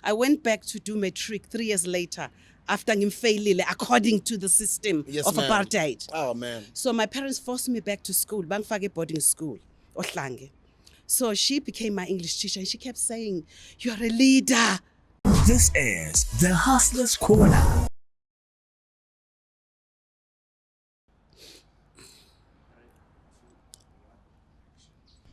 I went back to do matric 3 years later after ngimfailile according to the system of apartheid. Oh man. So my parents forced me back to school, bangifake boarding school, Ohlange. So she became my English teacher and she kept saying, "You are a leader." This is the Hustler's Corner.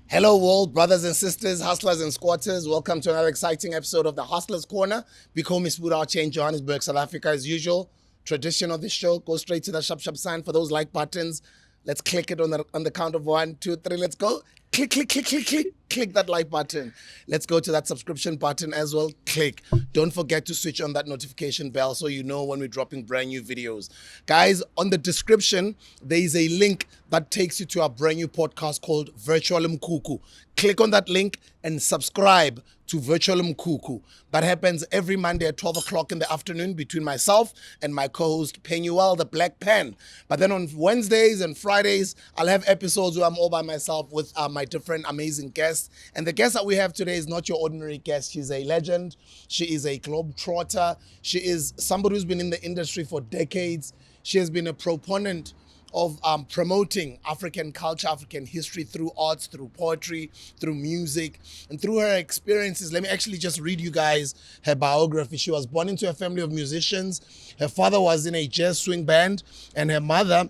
Hello world, brothers and sisters, hustlers and squatters. Welcome to another exciting episode of the Hustler's Corner. Biko Misbudache in Johannesburg, South Africa as usual. Tradition of the show, go straight to the shop sign for those like buttons. Let's click it on the count of 1, 2, 3, let's go. Click, click, click, click, click. Click that like button. Let's go to that subscription button as well. Click. Don't forget to switch on that notification bell so you know when we're dropping brand new videos. Guys, on the description, there is a link that takes you to our brand new podcast called Virtual Mkuku. Click on that link and subscribe to Virtual Mkuku. That happens every Monday at 12 o'clock in the afternoon between myself and my co-host Penuel, the Black Pen. But then on Wednesdays and Fridays, I'll have episodes where I'm all by myself with my different amazing guests. And the guest that we have today is not your ordinary guest. She's a legend. She is a globetrotter. She is somebody who's been in the industry for decades. She has been a proponent of promoting African culture, African history through arts, through poetry, through music, and through her experiences. Let me actually just read you guys her biography. She was born into a family of musicians. Her father was in a jazz swing band, and her mother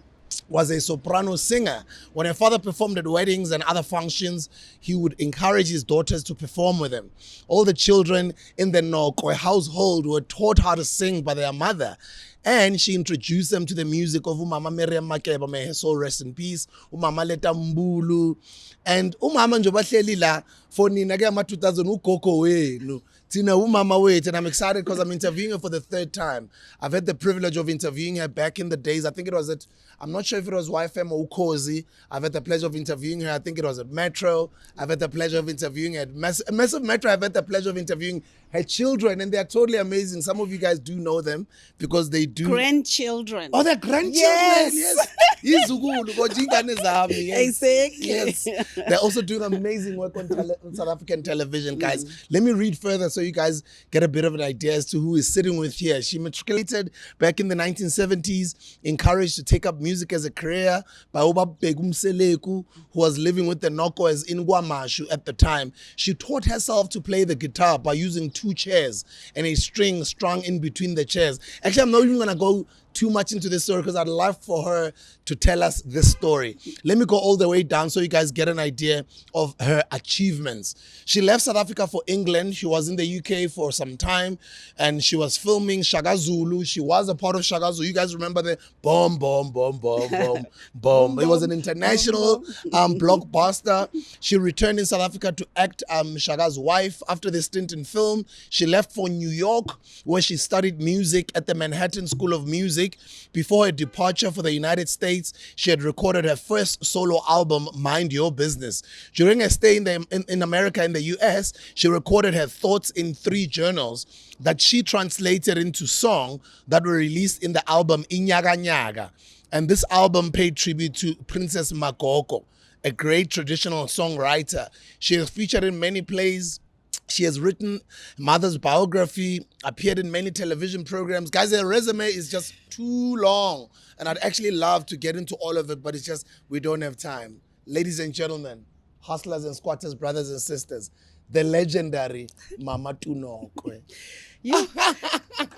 was a soprano singer. When her father performed at weddings and other functions, he would encourage his daughters to perform with him. All the children in the Nokwe household were taught how to sing by their mother. And she introduced them to the music of Umama Miriam Makeba, may her soul rest in peace, Umama Leta Mbulu. And Umama Njobahleli la for nina ke ama 2000 ukoko wenu. Tina Umama wait, and I'm excited because I'm interviewing her for the third time. I've had the privilege of interviewing her back in the days. I think it was at, I'm not sure if it was YFM or Ukozi. I've had the pleasure of interviewing her. I think it was at Metro. I've had the pleasure of interviewing her at Massive Metro. I've had the pleasure of interviewing her children, and they're totally amazing. Some of you guys do know them because they do. Grandchildren. Oh, they're grandchildren. Yes. Exactly. Yes. They're also doing amazing work on South African television, guys. Let me read further so you guys get a bit of an idea as to who is sitting with here. She matriculated back in the 1970s, encouraged to take up music as a career by Oba Begum Seleku, who was living with the Nokwes in Guamashu at the time. She taught herself to play the guitar by using 2 chairs and a string strung in between the chairs. Actually, I'm not even going to go too much into this story because I'd love for her to tell us this story. Let me go all the way down so you guys get an idea of her achievements. She left South Africa for England. She was in the UK for some time and she was filming Shaka Zulu. She was a part of Shaka Zulu. You guys remember the boom, boom, boom, boom, boom, boom. It was an international blockbuster. She returned in South Africa to act Shaka's wife. After the stint in film, she left for New York where she studied music at the Manhattan School of Music. Before her departure for the United States, she had recorded her first solo album, Mind Your Business. During her stay in America and the US, she recorded her thoughts in 3 journals that she translated into song that were released in the album Inyaga Nyaga. And this album paid tribute to Princess Makoko, a great traditional songwriter. She is featured in many plays. She has written mother's biography, appeared in many television programs. Guys, her resume is just too long. And I'd actually love to get into all of it, but it's just, we don't have time. Ladies and gentlemen, hustlers and squatters, brothers and sisters, the legendary Mama Nokwe.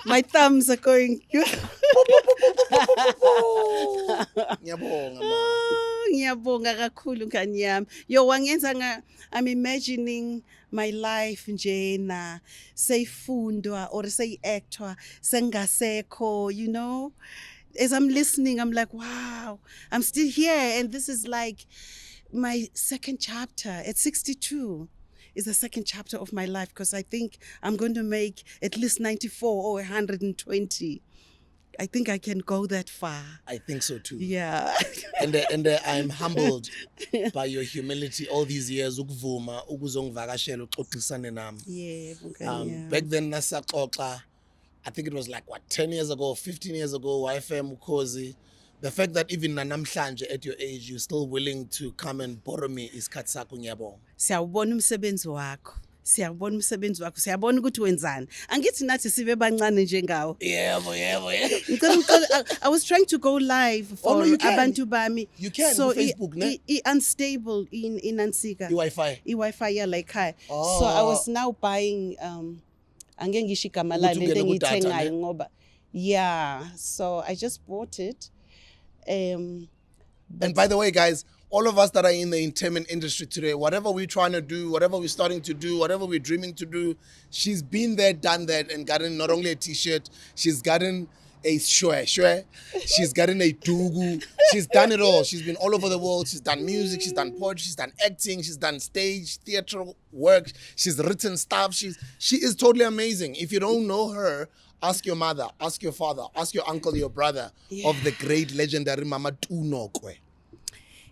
My thumbs are going. Ngiyabonga kakhulu nkani yami. Yo wangenza I'm imagining my life njena seyifundwa or seyactwa sengasekho, you know. As I'm listening, I'm like, wow, I'm still here and this is like my second chapter at 62. Is the second chapter of my life because I think I'm going to make at least 94 or 120. I think I can go that far. I think so too. Yeah. And I'm humbled by your humility all these years. Ukuvuma, ukuzongivakashela uxoxisane nami. Yeah. Back then, nasaxoxa, I think it was like, 10 years ago, 15 years ago, YFM Ukozi. The fact that even namhlanje at your age, you're still willing to come and borrow me is katsako nyabong. Siyawubona umsebenzi wakho. siyabona umsebenzi wakho siyabona ukuthi wenzani angithi nathi sibe bancane njengawo Yebo. I was trying to go live for no, you can. abantu bami You can, so Facebook, ne? unstable in Ansika i-Wi-Fi ya like high so I was now buying angeke ngisho igama la Ukuthi lento ungene ku-data, engiyithengayo ne? ngoba yeah so I just bought it And by the way, guys, all of us that are in the entertainment industry today, whatever we're trying to do, whatever we're starting to do, whatever we're dreaming to do, she's been there, done that, and gotten not only a t-shirt, she's gotten a shwe. She's gotten a dugu. She's done it all. She's been all over the world. She's done music. She's done poetry. She's done acting. She's done stage, theater work. She's written stuff. She is totally amazing. If you don't know her, ask your mother, ask your father, ask your uncle, your brother of the great legendary Mama Nokwe.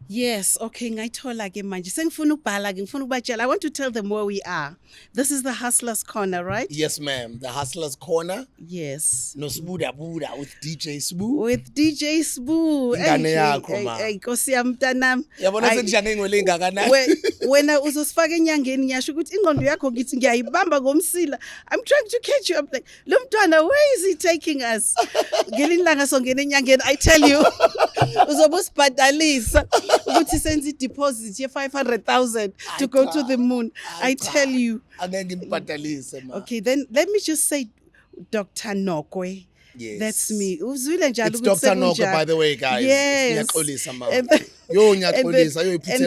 Yes, okay, ngayithola ke manje. Sengifuna ukubhala ke, ngifuna ukubatshela. I want to tell them where we are. This is the Hustlers Corner, right? Yes, ma'am. The Hustlers Corner. Yes. No Sbuda with DJ Sbu. With DJ Sbu. Ingane yakho ma. Nkosi yami mntanami. Yabona sengishange ingwele ingakana. Wena uzosifaka enyangeni yasho ukuthi ingqondo yakho ngithi ngiyayibamba ngomsila. I'm trying to catch you up like, lo mntwana, where is he taking us? Ngelinye ilanga songena enyangeni, I tell you. Uzobe usibhadalisa. Ukuthi senze deposit ye 500,000 to go to the moon. I tell you. Okay, then let me just say Dr. Nokwe. Yes. That's me. Uzwile njalo It's Dr. Nokwe, by the way, guys. Yes. And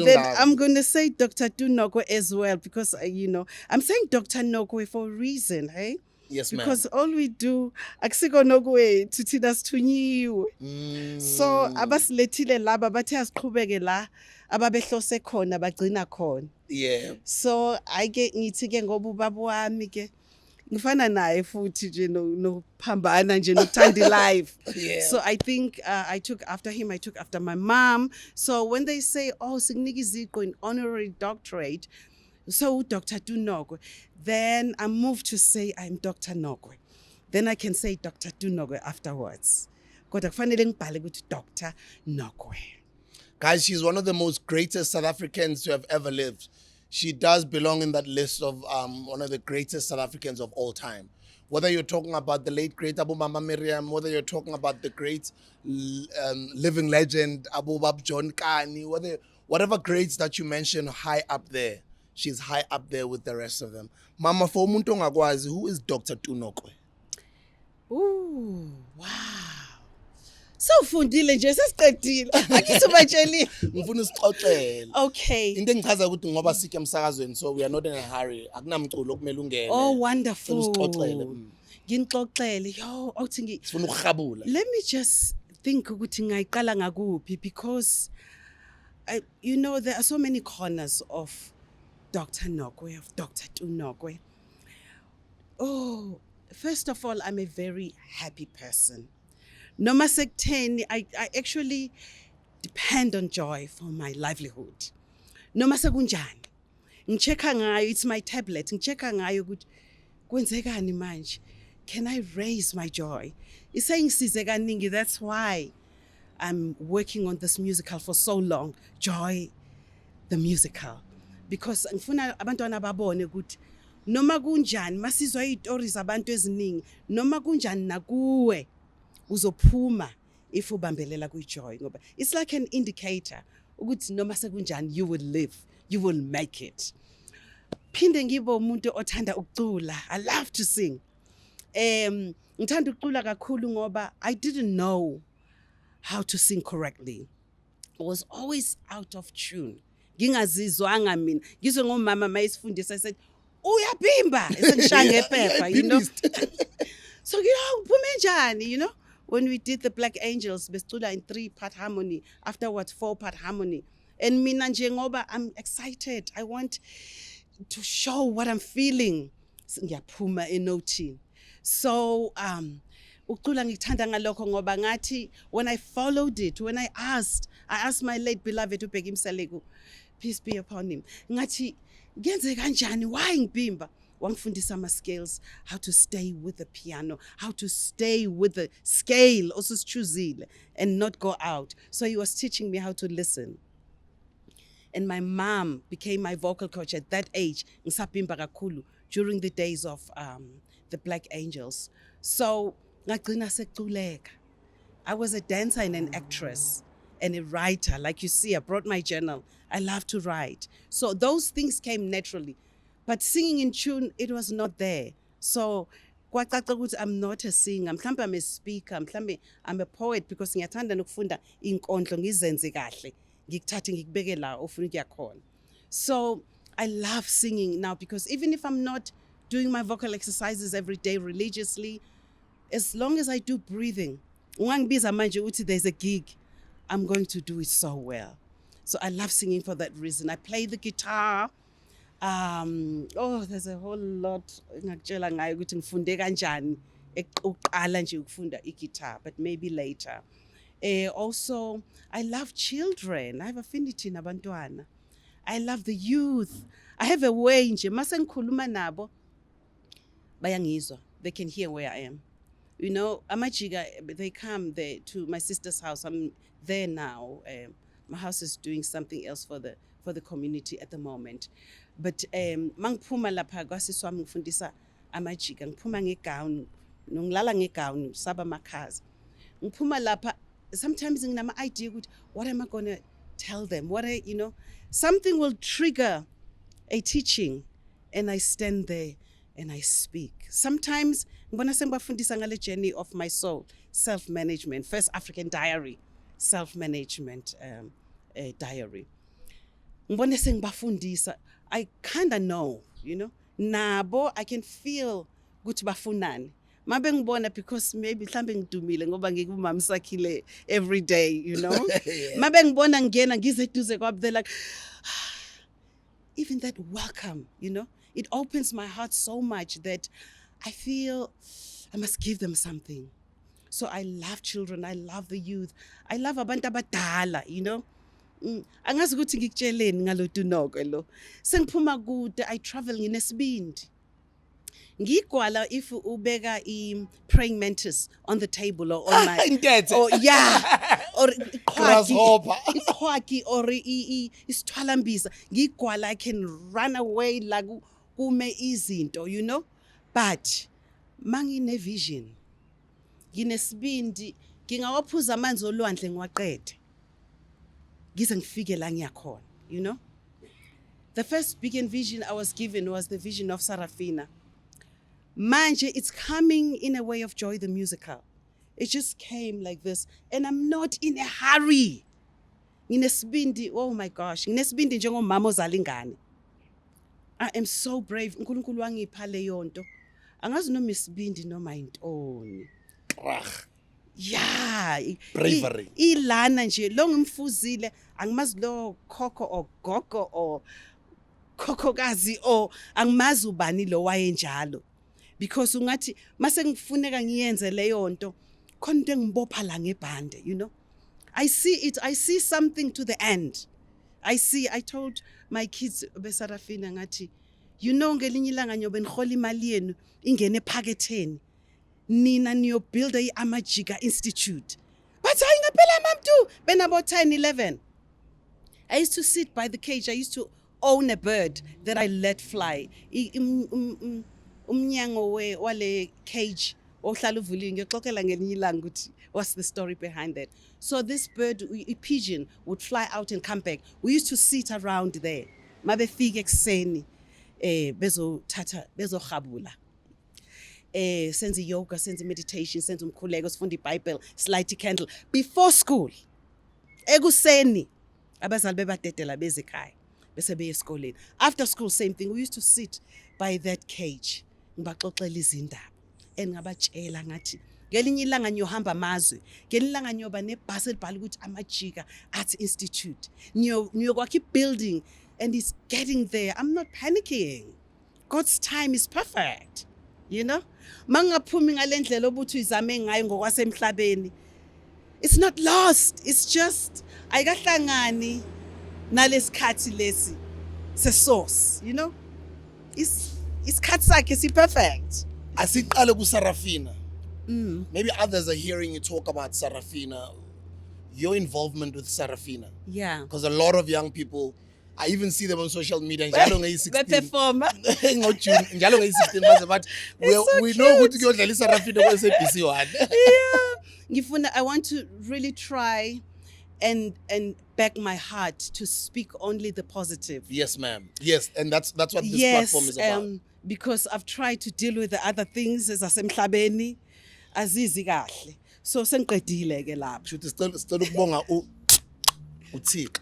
then I'm going to say Dr. Nokwe as well because, I'm saying Dr. Nokwe for a reason, hey? Yes, ma'am. Because all we do, akusiko Nokwe to thina sithunywe. So abasilethile laba bathe asiqhubeke la ababehlose khona bagcina khona. Yeah. So ngithi ke ngoba ubaba wami ke ngifana naye futhi nje nokuphambana nje nokuthanda life. Yeah. So I think I took after him, I took after my mom. So when they say, oh, sikunika iziqu in honorary doctorate, so Dr. Nokwe, then I moved to say I'm Dr. Nokwe. Then I can say Dr. Nokwe afterwards. Kodwa kufanele ngibhale ukuthi Dr. Nokwe. Guys, she's one of the most greatest South Africans to have ever lived. She does belong in that list of one of the greatest South Africans of all time. Whether you're talking about the late great Abu Mama Miriam, whether you're talking about the great living legend Abu Bab John Kani, whatever greats that you mention high up there, she's high up there with the rest of them. Mama, for umuntu ongakwazi, who is Dr. Nokwe? Ooh, wow. So fundile nje sesiqedile. Akithubatsheli. Ngifuna usixoxele. Okay. Into engichaza ukuthi ngoba sikhe emsakazweni so we are not in a hurry. Akunamculo okumele ungene. Oh, wonderful. Ngixoxele. Yo, awuthi Sifuna ukukhabula. Let me just think ukuthi ngayiqala ngakuphi because there are so many corners of Dr. Nokwe, of Dr. Nokwe. Oh, first of all, I'm a very happy person. Noma sekutheni, I actually depend on joy for my livelihood. Noma sekunjani. Ngichecka ngayo, it's my tablet. Ngichecka ngayo ukuthi kwenzekani manje. Can I raise my joy? Isengisize kaningi, that's why I'm working on this musical for so long. Joy, the musical. Because ngifuna abantwana babone ukuthi noma kunjani masizwa izitori zabantu eziningi noma kunjani nakuwe uzophuma if ubambelela kujoy ngoba it's like an indicator ukuthi noma sekunjani you will live, you will make it. Phinde ngibe umuntu othanda ukucula. I love to sing. Ngithanda ukucula kakhulu ngoba I didn't know how to sing correctly. I was always out of tune. Ngingazizwanga mina. Ngizwe ngomama mayisifundisa I said, "Uyabhimba." Esengishaya ngephepha, So uphume njani, when we did the Black Angels, besicula in 3-part harmony, afterwards 4-part harmony. And mina nje ngoba I'm excited. I want to show what I'm feeling. Ngiyaphuma enotini. So ucula ngithanda ngalokho ngoba ngathi when I followed it, when I asked my late beloved uBheki Msaleko, peace be upon him, ngathi ngenze kanjani, why ngibhimba? Wangifundisa ama scales, how to stay with the piano, how to stay with the scale, also choosile, and not go out. So he was teaching me how to listen. And my mom became my vocal coach at that age, ngisapimba kakhulu, during the days of the Black Angels. So, ngagcina seculeka. I was a dancer and an actress and a writer. Like you see, I brought my journal. I love to write. So those things came naturally. But singing in tune, it was not there. So kwacaca ukuthi I'm not a singer. Mhlambe I'm a speaker. Mhlambe I'm a poet because ngiyathanda nokufunda inkondlo ngizenze kahle. Ngikuthathe ngikubeke la ofuna ukuya khona. So I love singing now because even if I'm not doing my vocal exercises every day religiously, as long as I do breathing, ungangibiza manje uthi there's a gig, I'm going to do it so well. So I love singing for that reason. I play the guitar. There's a whole lot ngakutshela ngayo ukuthi ngifunde kanjani ukuqala nje ukufunda i-guitar, but maybe later. Also, I love children. I have affinity nabantwana. I love the youth. I have a way nje mase ngikhuluma nabo bayangizwa. They can hear where I am. You know, amajiga, they come there to my sister's house. I'm there now. My house is doing something else for the community at the moment. But mangphuma lapha kwasisi wami ngifundisa amajiga, ngiphuma ngegown, ngilala ngegown saba makhazi. Ngiphuma lapha, sometimes nginama idea ukuthi what am I going to tell them? Something will trigger a teaching and I stand there and I speak. Sometimes ngibona sengibafundisa ngale journey of my soul, self-management, First African Diary, self-management diary. Ngibona sengibafundisa, I kind of know, nabo I can feel ukuthi bafunani. Mabe ngibona because maybe mhlambe ngidumile ngoba ngikubumama sakhile every day, Yeah. Mabe ngibona ngena ngizeduze kwabo, they're like even that welcome, it opens my heart so much that I feel I must give them something. So I love children, I love the youth, I love abantu abadala, Angazi ukuthi ngikutsheleni ngalotu Nokwe lo. Sengiphuma kude, I travel nginesibindi. Ngigwala if ubeka praying mantis on the table or on my or yeah or iqhwaki or isithwalambiza ngigwala, I can run away like kume izinto, but mangine vision nginesibindi ngingawaphuza amanzi olwandle ngiwaqede ngize ngifike la ngiyakhona. The first big vision I was given was the vision of Sarafina. Manje, it's coming in a way of Joy the musical. It just came like this, and I'm not in a hurry. Nginesibindi, oh my gosh, nginesibindi njengomama ozala ingane. I am so brave. uNkulunkulu wangipha leyo nto. Angazi noma isibindi noma intoni. Yeah, bravery. Ilana nje lo ngimfuzile, angimazi lo khokho or gogo or khokhokazi or angimazi ubani lo wayenjalo. Because ungathi mase ngifuneka ngiyenze leyo nto khona into engibopha la ngebhande, I see it, I see something to the end. I told my kids beSarafina ngathi, ngelinye ilanga nyobe nihola imali yenu ingene ephaketheni nina niyobuild iAmajiga Institute. But hayi ngempela mamtu benabo 10 11. I used to sit by the cage. I used to own a bird that I let fly. Umnyango wale cage ohlala uvuliwe ngiyoxoxela ngelinye ilanga ukuthi what's the story behind that. So this bird, a pigeon, would fly out and come back. We used to sit around there. Mabefika ekuseni bezoghabula. Senze yoga, senze meditation, senze umkhuleko, sifunde iBible, light candle before school. Ekuseni abazali bebadedela beze ekhaya bese beye esikoleni. After school same thing. We used to sit by that cage. Ngibaxoxela izindaba engabatshela ngathi ngelinye ilanga niyohamba amazwe, ngelinye ilanga niyoba nebhasi elibhala ukuthi Amajiga Arts Institute, niyokwakha building, and it's getting there. I'm not panicking. God's time is perfect, mangaphumi ngalendlela obuthi izame ngayo ngokwasemhlabeni, it's not lost, it's just ayikahlangani nalesikhathi lesi se-source, isikhathi sakhe si-perfect. Asiqale kuSarafina. Maybe others are hearing you talk about Sarafina, your involvement with Sarafina. Yeah. Because a lot of young people I even see them on social media. Njalo ngeyi-16. Performer. Ngo-June, njalo ngeyi-16 baze bathi, we know ukuthi kuyodlala iSarafina kwe-SABC 1. Yeah. I want to really try and back my heart to speak only the positive. Yes, ma'am. Yes, and that's what this platform is about. Because I've tried to deal with the other things ezasemhlabeni azizi kahle. So sengiqedile ke lapho. Shuthi sicela ukubonga uThixo.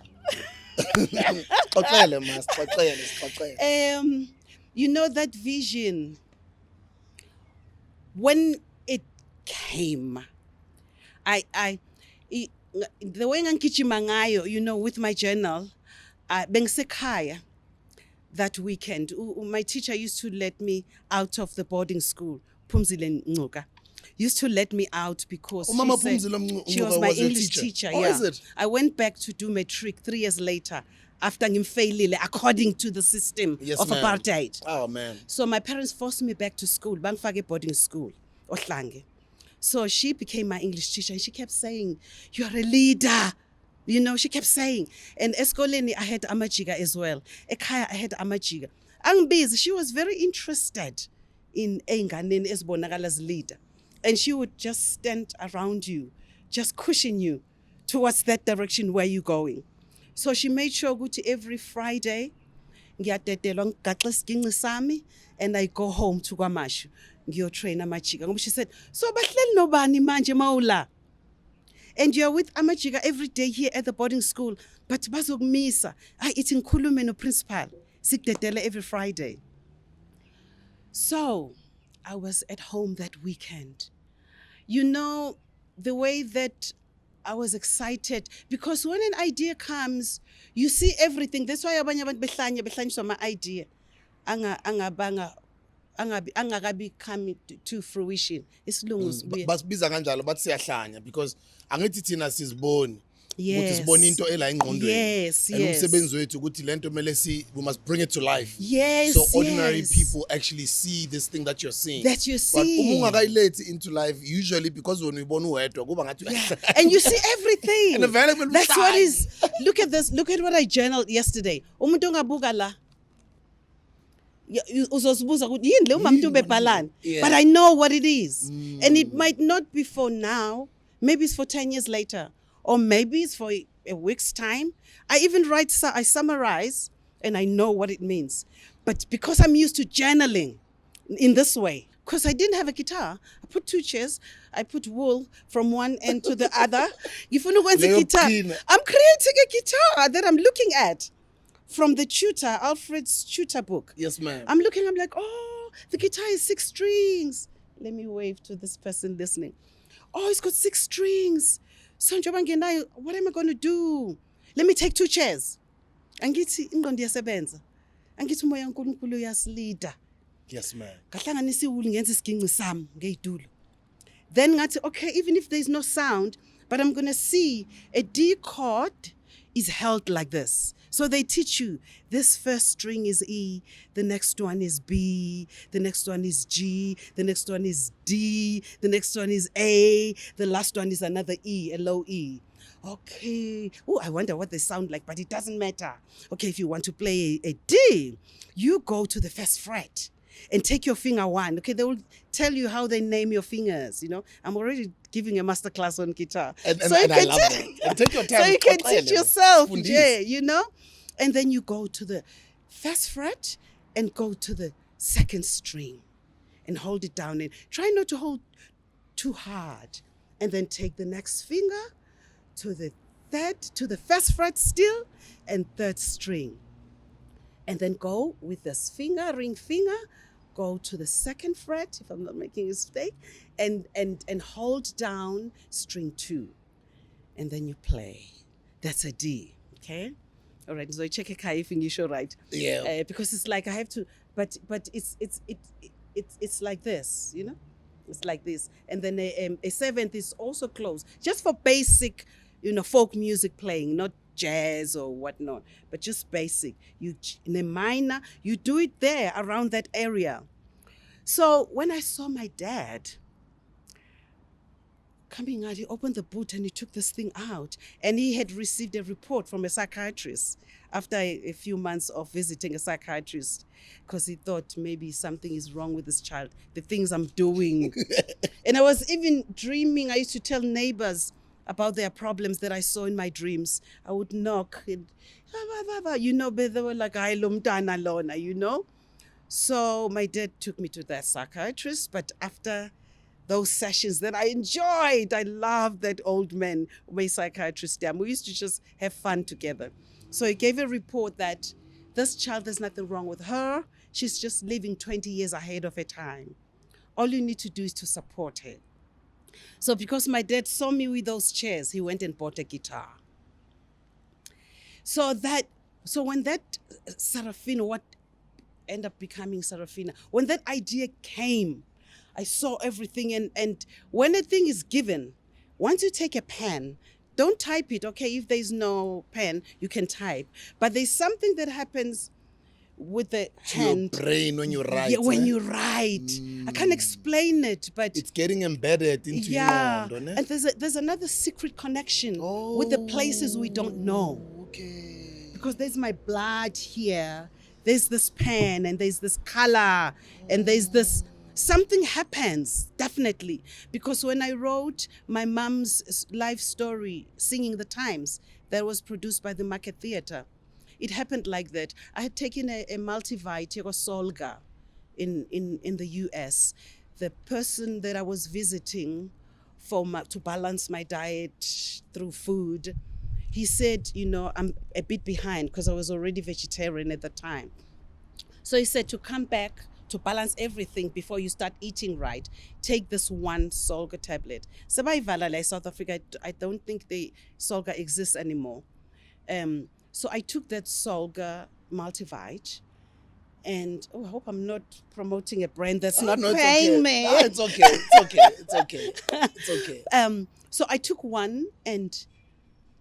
Xoxele mas, xoxele. You know that vision, when it came, the way ngangigijima ngayo, you know, with my journal, bengisekhaya that weekend. My teacher used to let me out of the boarding school. Phumzile Ncuka used to let me out because she was my English teacher. Oh, yeah. is it? I went back to do matric 3 years later after ngimfailile according to the system of ma'am. apartheid. Oh, man. So my parents forced me back to school, bangifake boarding school, Ohlange. So she became my English teacher and she kept saying, "You're a leader." You know, she kept saying. And eskoleni, I had Amajiga as well. Ekhaya, I had Amajiga. Angbizi, she was very interested in enganeni esibonakala as leader. And she would just stand around you, just pushing you towards that direction where you're going. So she made sure ukuthi every Friday, ngiyadedelwa ngigaxa isiginci sami, and I go home to KwaMashu, ngiyotrain Amajiga. Ngoba she said, "So bahleli nobani manje mawula? And you're with Amajiga every day here at the boarding school, but bazokumisa. It's in ngikhulume no principal. Sikudedela every Friday." So I was at home that weekend. You know, the way that I was excited, because when an idea comes, you see everything. That's why abanye abantu behlanyiswa ama idea angakabi come to fruition. Isilungu sibuye. Basibiza kanjalo bathi siyahlanya because angithi thina siziboni. Yes. Ukuthi into ela engqondweni. Yes, and yes. umsebenzi wethu ukuthi lento mele we must bring it to life. Yes. So ordinary yes. people actually see this thing that you're seeing. That you see. But umungakayilethi into life usually because when we born wedwa kuba ngathi and you see everything. And available. That's what is. Look at this. Look at what I journaled yesterday. Umuntu ongabuka la. Uzozibuza ukuthi yini le umuntu ubebhalani. But I know what it is. And it might not be for now. Maybe it's for 10 years later. Or maybe it's for a week's time. I even I summarize, and I know what it means. But because I'm used to journaling in this way, because I didn't have a guitar, I put 2 chairs, I put wool from one end to the other. If you know what's a guitar, I'm creating a guitar that I'm looking at from the tutor, Alfred's tutor book. Yes, ma'am. I'm like, oh, the guitar is 6 strings. Let me wave to this person listening. Oh, it's got 6 strings. So what am I going to do? Let me take 2 chairs. Angithi ingqondo iyasebenza. Angithi umoya kaNkulunkulu uyasilida. Yes, ma'am. Kahlanganisa iwulu ngenza isiginci sami ngeyitulo. Then ngathi, okay, even if there's no sound, but I'm going to see a D chord is held like this. So they teach you, this first string is E, the next one is B, the next one is G, the next one is D, the next one is A, the last one is another E, a low E. Okay. Oh, I wonder what they sound like, but it doesn't matter. Okay, if you want to play a D, you go to the first fret and take your finger 1. Okay, they will tell you how they name your fingers, you know. I'm already giving a masterclass on guitar. And I love that. And take your time. So you can teach yourself, yeah, you know. And then you go to the first fret and go to the second string and hold it down. And try not to hold too hard. And then take the next finger to the first fret still, and 3rd string. And then go with this ring finger, go to the 2nd fret, if I'm not making a mistake, and hold down string 2. And then you play. That's a D, okay? All right, so I check if English right. Yeah. Because it's like I have to, but it's like this, you know? It's like this. And then a 7th is also close, just for basic, you know, folk music playing, not jazz or whatnot, but just basic. You in a minor, you do it there around that area. So when I saw my dad, coming out, he opened the boot and he took this thing out. And he had received a report from a psychiatrist after a few months of visiting a psychiatrist, because he thought maybe something is wrong with this child, the things I'm doing. And I was even dreaming. I used to tell neighbors about their problems that I saw in my dreams. I would knock and, you know, but they were like, you know. So my dad took me to that psychiatrist, but after those sessions that I enjoyed, I loved that old man, my psychiatrist. We used to just have fun together. So he gave a report that this child, there's nothing wrong with her. She's just living 20 years ahead of her time. All you need to do is to support her. So because my dad saw me with those chairs, he went and bought a guitar. So when that Sarafina, what ended up becoming Sarafina, when that idea came, I saw everything. And when a thing is given, once you take a pen, don't type it, okay? If there's no pen, you can type. But there's something that happens with the hand. Your brain when you write. Yeah, when you write. I can't explain it, but it's getting embedded into you. And there's another secret connection with the places we don't know. Okay. Because there's my blood here, there's this pen, and there's this color, and there's this. Something happens, definitely. Because when I wrote my mom's life story, Singing the Times, that was produced by the Market Theatre, it happened like that. I had taken a multivite, Solga, in the US. The person that I was visiting to balance my diet through food, he said, you know, I'm a bit behind because I was already vegetarian at the time. So he said to come back to balance everything before you start eating right, take this one Solga tablet. Sabaivala, South Africa, I don't think the Solga exists anymore. So I took that Solga multivite, and I hope I'm not promoting a brand that's not paying me. It's okay. So I took one, and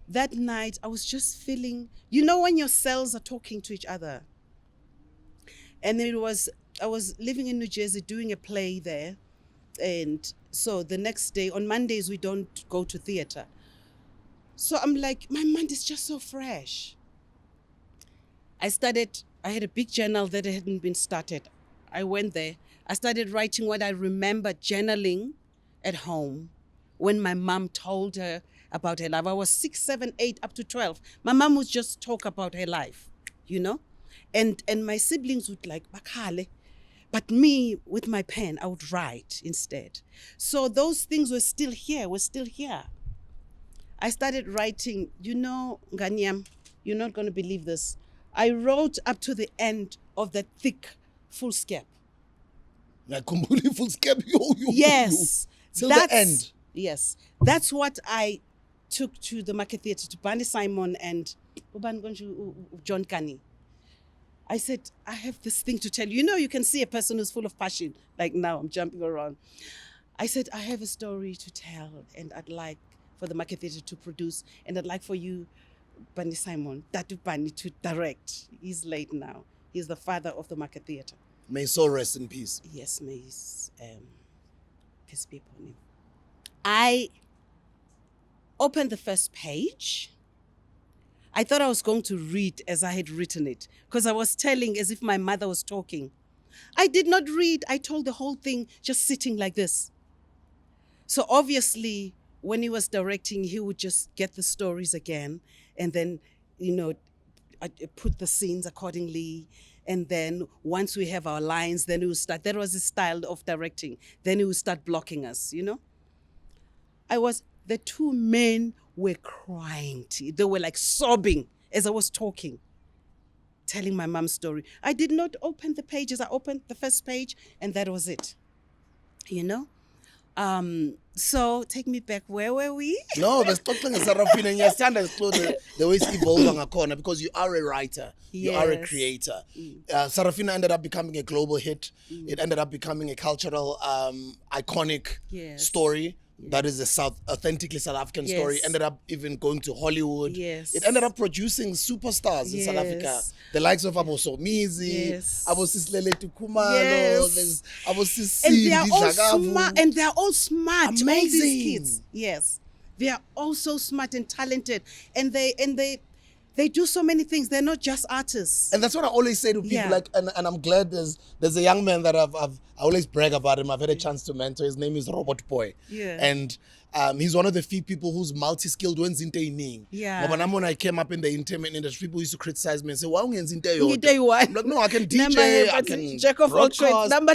that night I was just feeling, you know, when your cells are talking to each other. And I was living in New Jersey doing a play there. And so the next day, on Mondays, we don't go to theater. So I'm like, my mind is just so fresh. I had a big journal that hadn't been started. I went there. I started writing what I remember journaling at home when my mom told her about her life. I was 6, 7, 8, up to 12. My mom would just talk about her life, you know? And my siblings would like, Bakale. But me, with my pen, I would write instead. So those things were still here. I started writing, you know, Nganyam, you're not going to believe this. I wrote up to the end of that thick foolscap. Like completely foolscap? Yes. Till the end? Yes. That's what I took to the Market Theatre, to Bani Simon and John Kani. I said, I have this thing to tell you. You know, you can see a person who's full of passion. Like now, I'm jumping around. I said, I have a story to tell, and I'd like for the Market Theatre to produce, and I'd like for you, Bani Simon, Tatu Bani, to direct. He's late now. He's the father of the Market Theatre. May his soul rest in peace. Yes, may his peace be upon him. I opened the first page. I thought I was going to read as I had written it, because I was telling as if my mother was talking. I did not read. I told the whole thing just sitting like this. So obviously, when he was directing, he would just get the stories again and then, you know, put the scenes accordingly. And then once we have our lines, then he would start. That was his style of directing. Then he would start blocking us, you know. The two men were crying. They were like sobbing as I was talking, telling my mom's story. I did not open the pages. I opened the first page, and that was it. You know? So take me back. Where were we? No, we're talking Sarafina, and you stand as close the way it's evolving a corner, because you are a writer, you are a creator. Sarafina ended up becoming a global hit. It ended up becoming a cultural, iconic story. that is a authentically South African story, Yes. ended up even going to Hollywood. Yes. It ended up producing superstars in South Africa. Yes. The likes of Abo Somizi, Yes. Abo Sislele Tukumalo, Yes. there's Abo And Sisi, they are all Dlakavu. smart. And they are all smart. All Amazing. these kids. Yes. They are all so smart and talented. And they do so many things. They're not just artists. And that's what I always say to people. Yeah. Like, and I'm glad there's a young man that I always brag about him. I've had a chance to mentor. His name is Robert Boy. Yeah. And he's one of the few people who's multi-skilled. When Yeah. when I came up in the entertainment industry, people used to criticize me and say, "Why don't you Ngide one. I'm like, no, I can Number DJ, I but can jack of all trades. broadcast, Number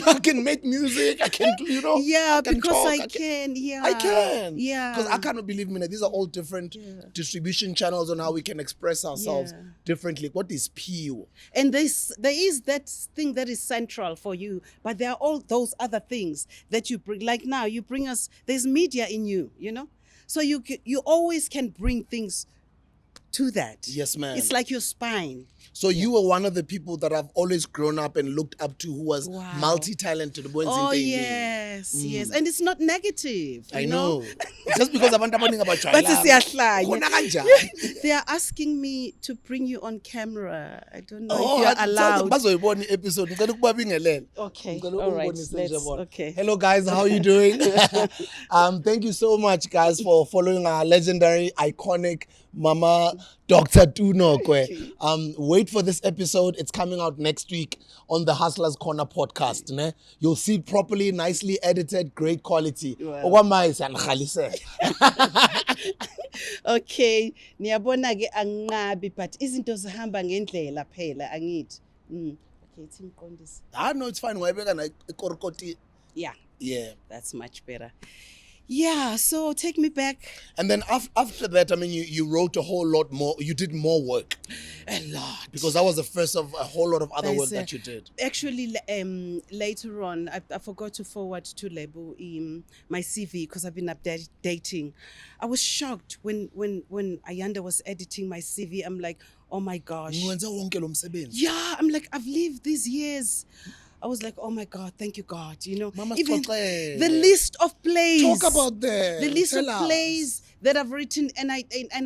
I can make music, I can, Yeah, I can because talk, I can. Yeah. I can. Yeah. Because I cannot believe me. These are all different distribution channels on how we can express ourselves Yeah. differently. What is PU? And there is that thing that is central for you, but there are all those other things that you bring. Like now, you bring us. There's media in you, so you always can bring things to that. Yes, ma'am. It's like your spine. So you were one of the people that I've always grown up and looked up to, who was Wow. multi-talented. Oh yes, yes, and it's not negative. I you know. Just because I'm talking about But it's child. they are asking me to bring you on camera. I don't know Oh, if you're allowed. episode. Okay, all right. Okay. Hello guys, how are you doing? Thank you so much guys for following our legendary, iconic Mama Dr. Nokwe. Wait for this episode. It's coming out next week on the Hustlers Corner podcast. Ne? You'll see it properly, nicely edited, great quality. Wow. Okay, niyabona ke angabi but izinto zihamba ngendlela phela angithi. Okay, it's imqondisi. No, it's fine. Yeah, Yeah. that's much better. Yeah, so take me back. And then after that, I mean, you wrote a whole lot more. You did more work. A lot. Because that was the first of a whole lot of other work There's that you did. Actually, later on, I forgot to forward to Lebo my CV because I've been updating. I was shocked when Ayanda was editing my CV. I'm like, oh my gosh. Yeah, I'm like, I've lived these years. I was like, oh my God, thank you, God. Mama, Even Skotle. the list of plays. Talk about that. The list Tell of us. plays that I've written, and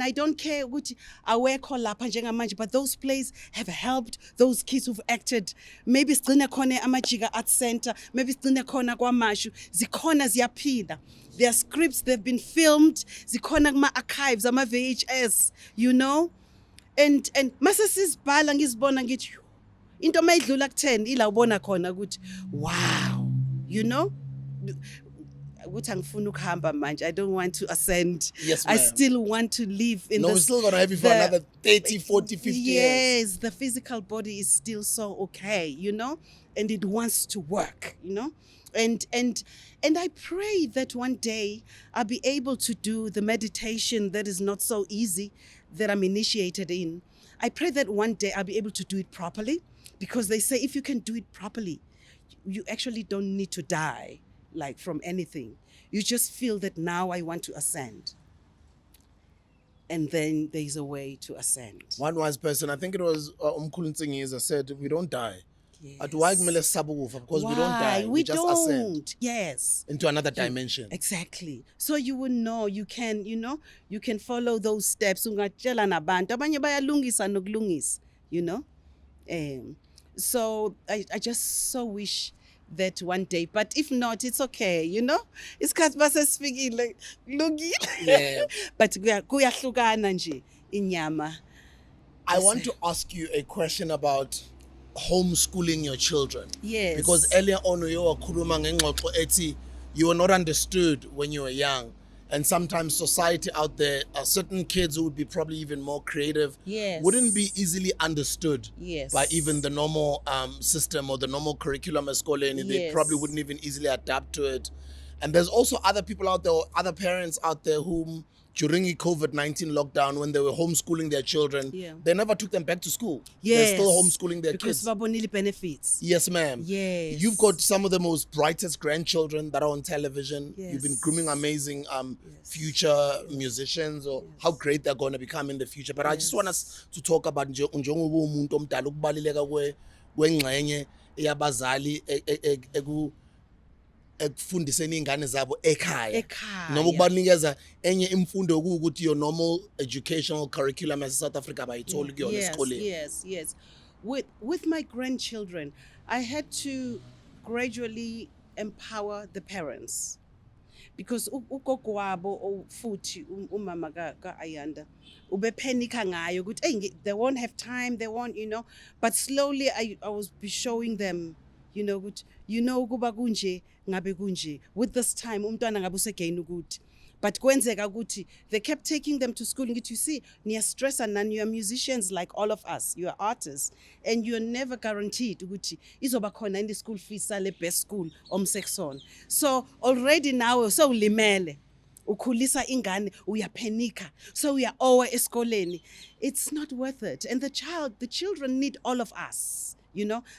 I don't care which I work lapha njengamanje, but those plays have helped those kids who've acted. Maybe sigcine khona amajiga art center, maybe sigcine khona kwamashu, zikhona ziyaphinda. Their scripts, they've been filmed, zikhona kuma archives, ama VHS, and mase sizibhala ngizibona ngithi into mayidlula ku10 ila ubona khona ukuthi wow, ukuthi angifuni ukuhamba manje. I don't want to ascend. Yes, I ma'am. still want to live in We're still going to have you for another 30, 40, 50 years. Yes, the physical body is still so okay, and it wants to work, and I pray that one day I'll be able to do the meditation that is not so easy that I'm initiated in. I pray that one day I'll be able to do it properly, because they say if you can do it properly, you actually don't need to die like from anything. You just feel that now I want to ascend. And then there's a way to ascend. One wise person, I think it was Umkhulu said, we don't die. Yes. Because we don't die. We just ascend. Yes. Into another dimension. Exactly. So you will know, you can follow those steps. Ungatshela nabantu abanye bayalungisa nokulungisa, so I just so wish that one day, but if not, it's okay, isikhathi basesifikile kulungile. Yeah. But kuyahlukana nje inyama. I want to ask you a question about homeschooling your children. Yes. Because earlier on you were khuluma ngengxoxo ethi you were not understood when you were young. And sometimes society out there, certain kids who would be probably even more creative, Yes. wouldn't be easily understood Yes. by even the normal system or the normal curriculum at school. And they Yes. probably wouldn't even easily adapt to it. And there's also other people out there, or other parents out there whom during the COVID-19 lockdown, when they were homeschooling their children, Yeah. they never took them back to school. Yes. They're still homeschooling their because kids. babonile benefits. Yes, ma'am. Yes. You've got some of the most brightest grandchildren that are on television. Yes. You've been grooming amazing future musicians, or how great they're going to become in the future. But I just want us to talk about njengoba umuntu omdala ukubaluleka kwengxenye yabazali ekufundiseni ingane zabo ekhaya Ekhaya. noma ukubanikeza enye imfundo ukuthi your normal educational curriculum as South Africa bayithola kuyona esikoleni. Yes. With my grandchildren, I had to gradually empower the parents. Because ugogo wabo futhi umama ka Ayanda ubephenika ngayo ukuthi hey they won't have time, they won't, but slowly I was be showing them, ukuthi kuba kunje ngabe kunje, with this time umntwana ngabe usegain ukuthi, but kwenzeka ukuthi they kept taking them to school ngithi you see niya stress and you are musicians like all of us, you are artists, and you're never guaranteed ukuthi izoba khona in the school fees sale best school omsexon. So already now so ulimele ukhulisa ingane uyaphenika, so uya owe esikoleni. It's not worth it, and the children need all of us.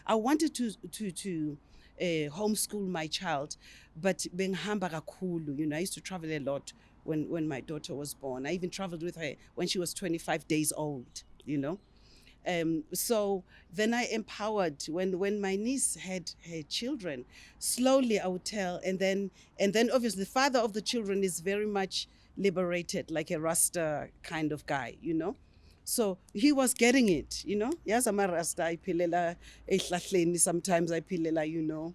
I wanted to homeschool my child, but bengihamba kakhulu. I used to travel a lot when my daughter was born. I even traveled with her when she was 25 days old. So then I empowered when my niece had her children. Slowly I would tell, and then obviously the father of the children is very much liberated, like a Rasta kind of guy. So he was getting it, Yes, I'm a Rasta, I pilela ehlahleni, sometimes I pilela,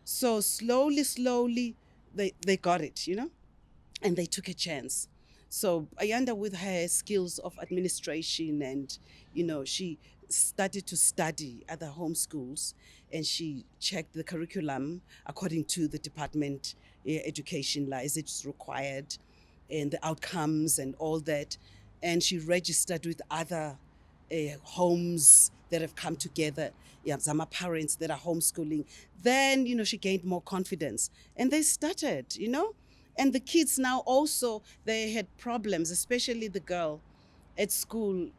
So slowly they got it, and they took a chance. So Ayanda, with her skills of administration and, she started to study at the home schools, and she checked the curriculum according to the department education law, as it's required, and the outcomes and all that. And she registered with other homes that have come together, some parents that are homeschooling. Then, she gained more confidence. And they started, And the kids now also, they had problems, especially the girl at school.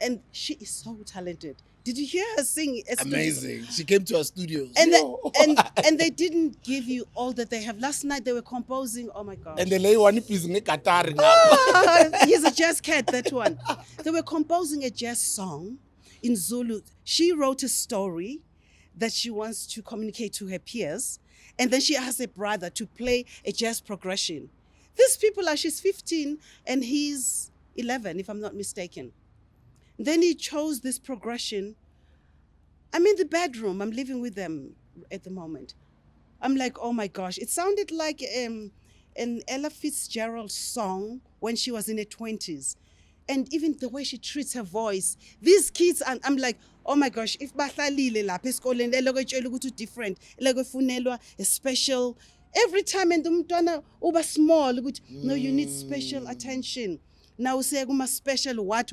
And she is so talented. Did you hear her sing? Amazing. She came to our studios. And they didn't give you all that they have. Last night they were composing. Oh my God. And the lady one is in Qatar. He's a jazz cat, that one. They were composing a jazz song in Zulu. She wrote a story that she wants to communicate to her peers. And then she asked her brother to play a jazz progression. These people she's 15 and he's 11, if I'm not mistaken. Then he chose this progression. I'm in the bedroom. I'm living with them at the moment. I'm like, oh my gosh. It sounded like an Ella Fitzgerald song when she was in her 20s. And even the way she treats her voice. These kids, I'm like, oh my gosh, if bahlalile lapha esikoleni elokutshela ukuthi different, elokufunelwa a special, every time and umntwana uba small ukuthi no, you need special attention. Now say kuma special what.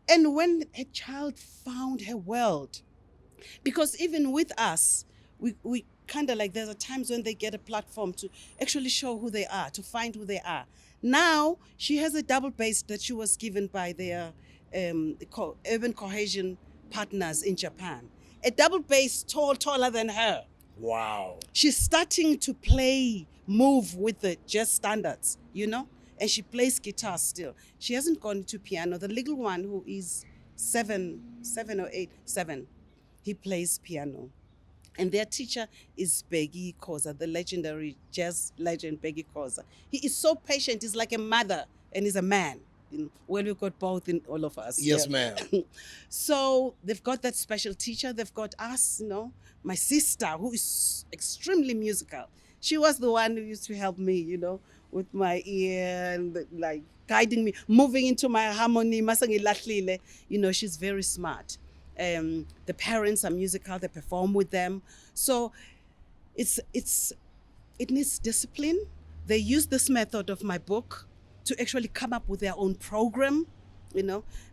And when a child found her world, because even with us, we kind of like, there's a times when they get a platform to actually show who they are, to find who they are. Now she has a double bass that she was given by their urban cohesion partners in Japan. A double bass taller than her. Wow. She's starting to move with the jazz standards, and she plays guitar still. She hasn't gone to piano. The little one who is 7 or 8, he plays piano. And their teacher is Peggy Khoza, the legendary jazz legend Peggy Khoza. He is so patient. He's like a mother, and he's a man. Well, we've got both in all of us. Yes, ma'am. So they've got that special teacher. They've got us, my sister, who is extremely musical. She was the one who used to help me, with my ear and like guiding me, moving into my harmony. She's very smart. The parents are musical, they perform with them. So it needs discipline. They use this method of my book to actually come up with their own program.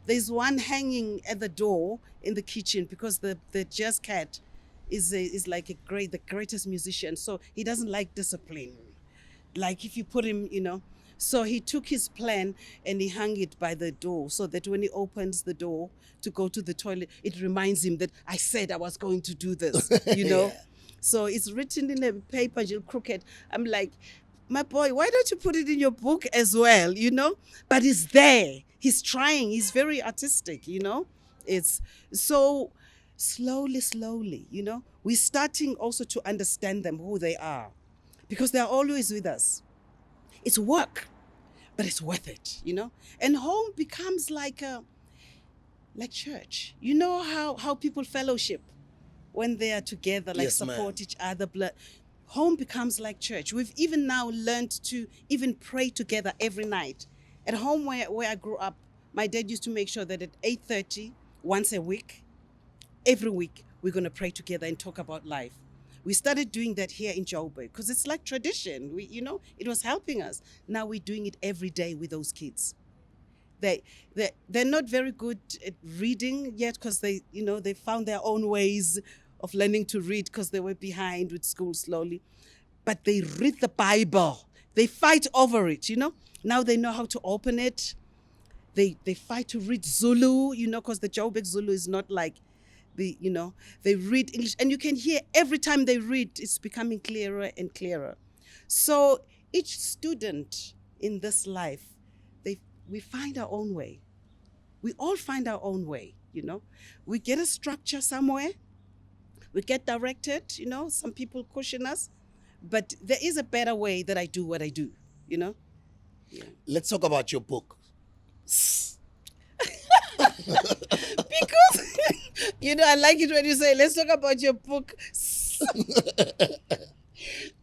There's one hanging at the door in the kitchen because the jazz cat is like the greatest musician. So he doesn't like discipline. Like if you put him, So he took his plan and he hung it by the door so that when he opens the door to go to the toilet, it reminds him that I said I was going to do this, Yeah. So it's written in a paper, Jill Crooked. I'm like, my boy, why don't you put it in your book as well, But it's there. He's trying. He's very artistic, It's so slowly, we're starting also to understand them, who they are, because they're always with us. It's work, but it's worth it, And home becomes like church. You know how people fellowship when they are together, like Yes, support ma'am. each other. Home becomes like church. We've even now learned to even pray together every night. At home where I grew up, my dad used to make sure that at 8:30, once a week, every week, we're going to pray together and talk about life. We started doing that here in Joburg because it's like tradition. It was helping us. Now we're doing it every day with those kids. They're not very good at reading yet because they found their own ways of learning to read because they were behind with school slowly. But they read the Bible. They fight over it, Now they know how to open it. They fight to read Zulu, because the Joburg Zulu is not like they read English. And you can hear every time they read, it's becoming clearer and clearer. So each student in this life, we find our own way. We all find our own way, We get a structure somewhere. We get directed, Some people cushion us. But there is a better way that I do what I do, Yeah. Let's talk about your book. Because, I like it when you say, let's talk about your book.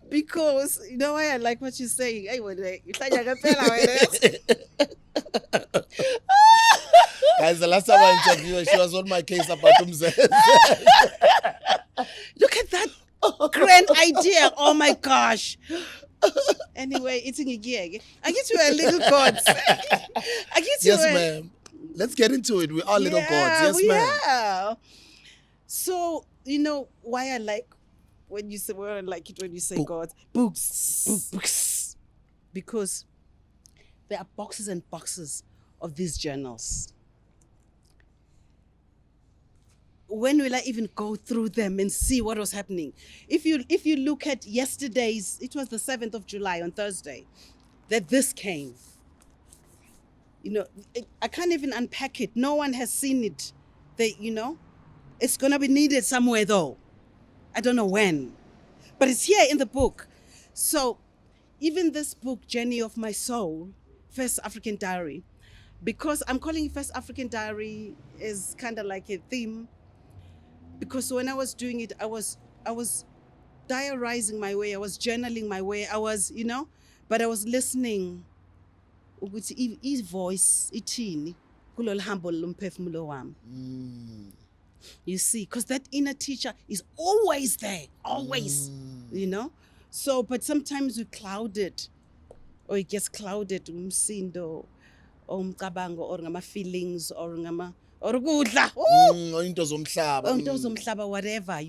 Because, you know why I like what you're saying? Guys, the last time I interviewed her, she was on my case about Umzes. Look at that grand idea. Oh my gosh. Anyway, it's in a gig. I get you a little gods. I get you Yes, ma'am. Let's get into it. We are little gods. Yes, ma'am. Yeah. So, why I like when you say, well, I like it when you say Book. gods. Books. Because there are boxes and boxes of these journals. When will I even go through them and see what was happening? If you look at yesterday's, it was the 7th of July on Thursday, that this came. I can't even unpack it. No one has seen it. It's going to be needed somewhere though. I don't know when, but it's here in the book. So even this book, Journey of My Soul, First African Diary, because I'm calling it First African Diary is kind of like a theme. Because when I was doing it, I was diarizing my way, I was journaling my way, I was, but I was listening. His voice, ithini, kulolu hambo lomphefumulo wami. You see, because that inner teacher is always there, always, So, but sometimes we cloud it, or it gets clouded, umsindo, or umcabango, or ngama feelings, or ngama. Or kudla, Into zomhlaba, whatever,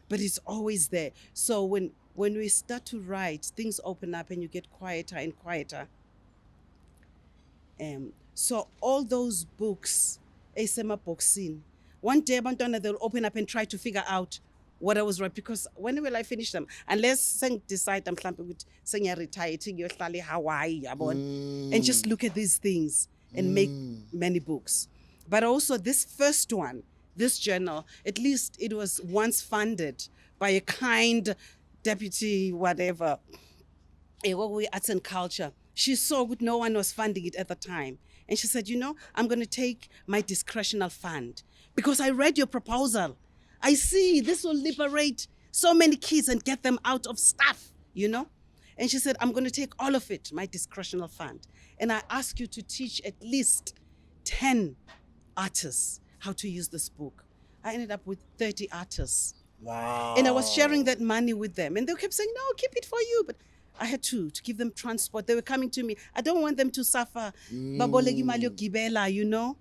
But it's always there. So when we start to write, things open up and you get quieter and quieter. So all those books, esema boxing. One day, they'll open up and try to figure out what I was right. Because when will I finish them? Unless I decide I'm retired, Hawaii, and just look at these things and make many books. But also this first one, this journal, at least it was once funded by a kind deputy, whatever, Arts and Culture. She saw that no one was funding it at the time. And she said, I'm going to take my discretional fund because I read your proposal. I see this will liberate so many kids and get them out of stuff, And she said, I'm going to take all of it, my discretional fund. And I ask you to teach at least 10 artists how to use this book. I ended up with 30 artists. Wow. And I was sharing that money with them. And they kept saying, no, keep it for you. But I had to give them transport. They were coming to me. I don't want them to suffer. Baboleki mali yokugibela,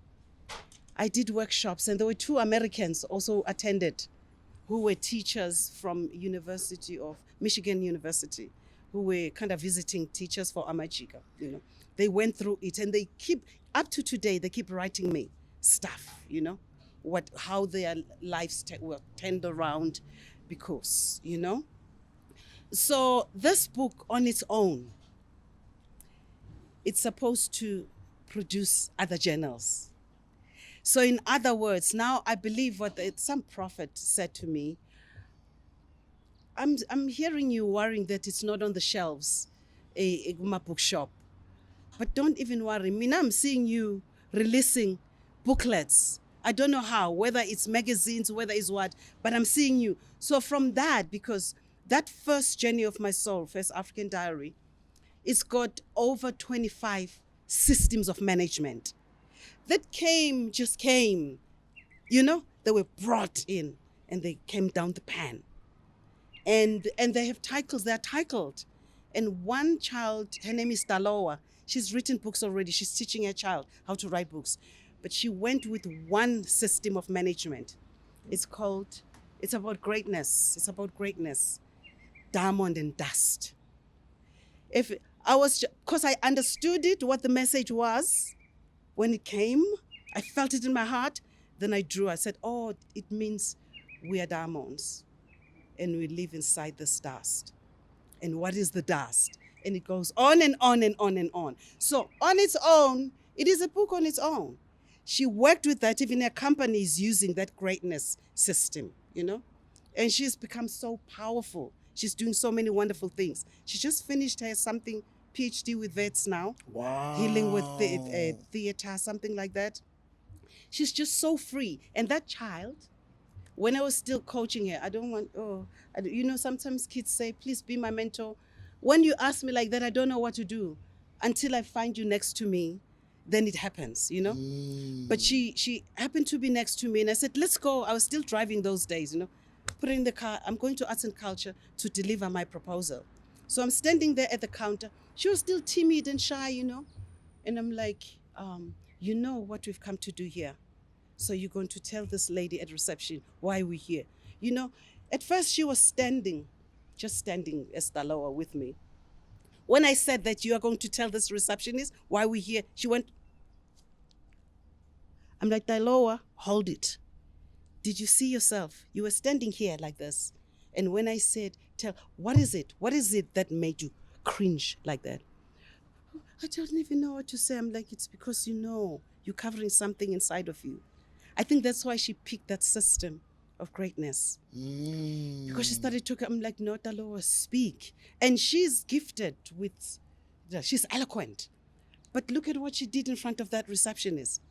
I did workshops, and there were 2 Americans also attended who were teachers from Michigan University, who were kind of visiting teachers for Amachika. They went through it, and they keep, up to today, they keep writing me stuff, how their lives were turned around because, So this book on its own, it's supposed to produce other journals. So in other words, now I believe what some prophet said to me. I'm hearing you worrying that it's not on the shelves, my bookshop. But don't even worry. Mina, I'm seeing you releasing booklets. I don't know how, whether it's magazines, whether it's what, but I'm seeing you. So from that, because that first journey of my soul, First African Diary, it's got over 25 systems of management that just came, they were brought in and they came down the pan. And they have titles, they're titled. And one child, her name is Taloa. She's written books already. She's teaching her child how to write books. But she went with one system of management. It's about greatness. It's about greatness. Diamond and dust. Because I understood it, what the message was, when it came, I felt it in my heart. Then I drew, I said, oh, it means we are diamonds. And we live inside this dust. And what is the dust? And it goes on and on and on and on. So on its own, it is a book on its own. She worked with that, even her company is using that greatness system, And she's become so powerful. She's doing so many wonderful things. She just finished her PhD with vets now. Wow. Healing with theater, something like that. She's just so free. And that child, when I was still coaching her, sometimes kids say, please be my mentor. When you ask me like that, I don't know what to do. Until I find you next to me, then it happens, But she happened to be next to me and I said, let's go. I was still driving those days, Put her in the car. I'm going to Arts and Culture to deliver my proposal. So I'm standing there at the counter. She was still timid and shy, And I'm like, you know what we've come to do here. So you're going to tell this lady at reception why we're here. At first she was just standing as Taloa with me. When I said that you are going to tell this receptionist why we're here, she went, I'm like, Taloa, hold it. Did you see yourself? You were standing here like this. And when I said, what is it? What is it that made you cringe like that? I don't even know what to say. I'm like, it's because you're covering something inside of you. I think that's why she picked that system of greatness. Because she started talking, I'm like, no, Taloa, speak. And she's gifted she's eloquent. But look at what she did in front of that receptionist.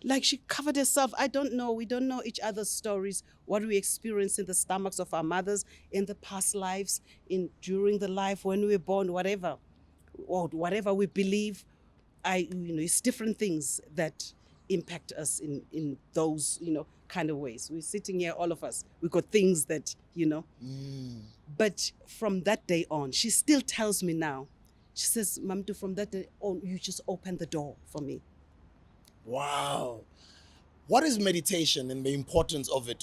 Like she covered herself. I don't know. We don't know each other's stories, what we experienced in the stomachs of our mothers, in the past lives, during the life when we were born, whatever. Or whatever we believe, it's different things that impact us in those, kind of ways. We're sitting here, all of us. We've got things that, But from that day on, she still tells me now, she says, Mamtu, from that day on, you just opened the door for me. Wow. What is meditation and the importance of it?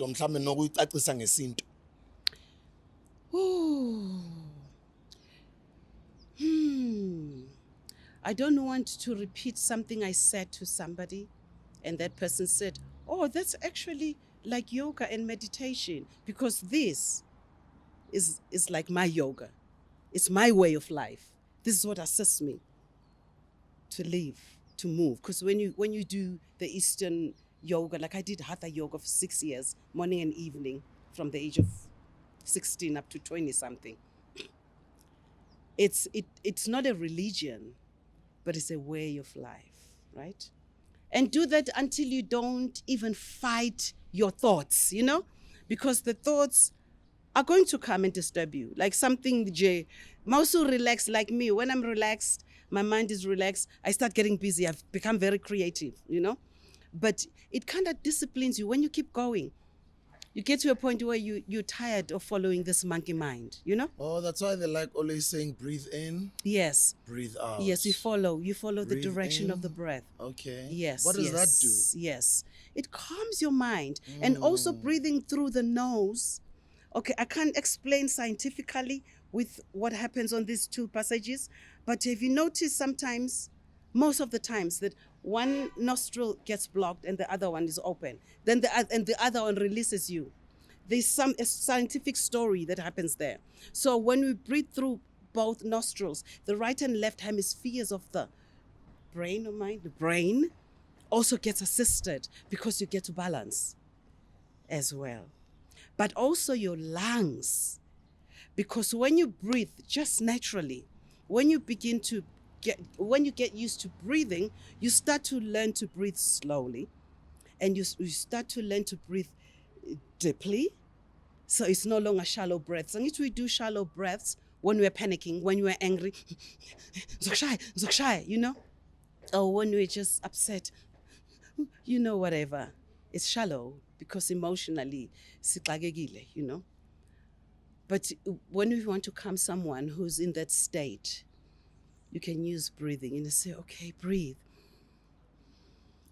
I don't want to repeat something I said to somebody and that person said, oh, that's actually like yoga and meditation, because this is like my yoga. It's my way of life. This is what assists me to live, to move. Because when you do the Eastern yoga, like I did Hatha yoga for 6 years, morning and evening, from the age of 16 up to 20 something. It's not a religion, but it's a way of life, right? And do that until you don't even fight your thoughts, because the thoughts are going to come and disturb you. Like something, Mausu relaxed like me. When I'm relaxed, my mind is relaxed, I start getting busy. I've become very creative, But it kind of disciplines you when you keep going. You get to a point where you're tired of following this monkey mind, Oh, that's why they like always saying breathe in. Yes. Breathe out. Yes, you follow Breathe the direction in. of the breath. Okay. Yes. What does that do? Yes. It calms your mind. And also breathing through the nose. Okay, I can't explain scientifically with what happens on these two passages, but have you noticed most of the times, that one nostril gets blocked and the other one is open. Then the other one releases you. There's a scientific story that happens there. So when we breathe through both nostrils, the right and left hemispheres of the brain also gets assisted because you get to balance as well. But also your lungs, because when you breathe just naturally, when you get used to breathing, you start to learn to breathe slowly, and you start to learn to breathe deeply. So it's no longer shallow breaths. And if we do shallow breaths when we're panicking, when we're angry, you know, or when we're just upset, you know, whatever. It's shallow because emotionally, you know. But when we want to calm someone who's in that state, you can use breathing and say, okay, breathe.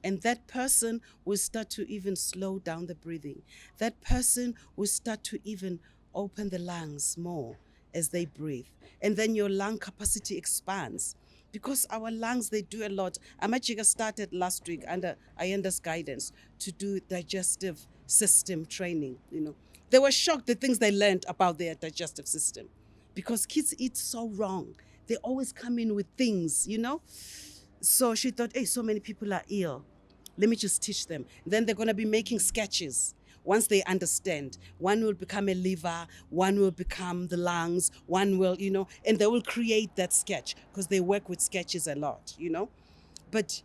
And that person will start to even slow down the breathing. That person will start to even open the lungs more as they breathe. And then your lung capacity expands. Because our lungs, they do a lot. Amajiga started last week under Ayenda's guidance to do digestive system training. You know, they were shocked the things they learned about their digestive system, because kids eat so wrong. They always come in with things, you know. So she thought, hey, so many people are ill. Let me just teach them. Then they're going to be making sketches. Once they understand, one will become a liver, one will become the lungs, one will, you know, and they will create that sketch because they work with sketches a lot, you know. But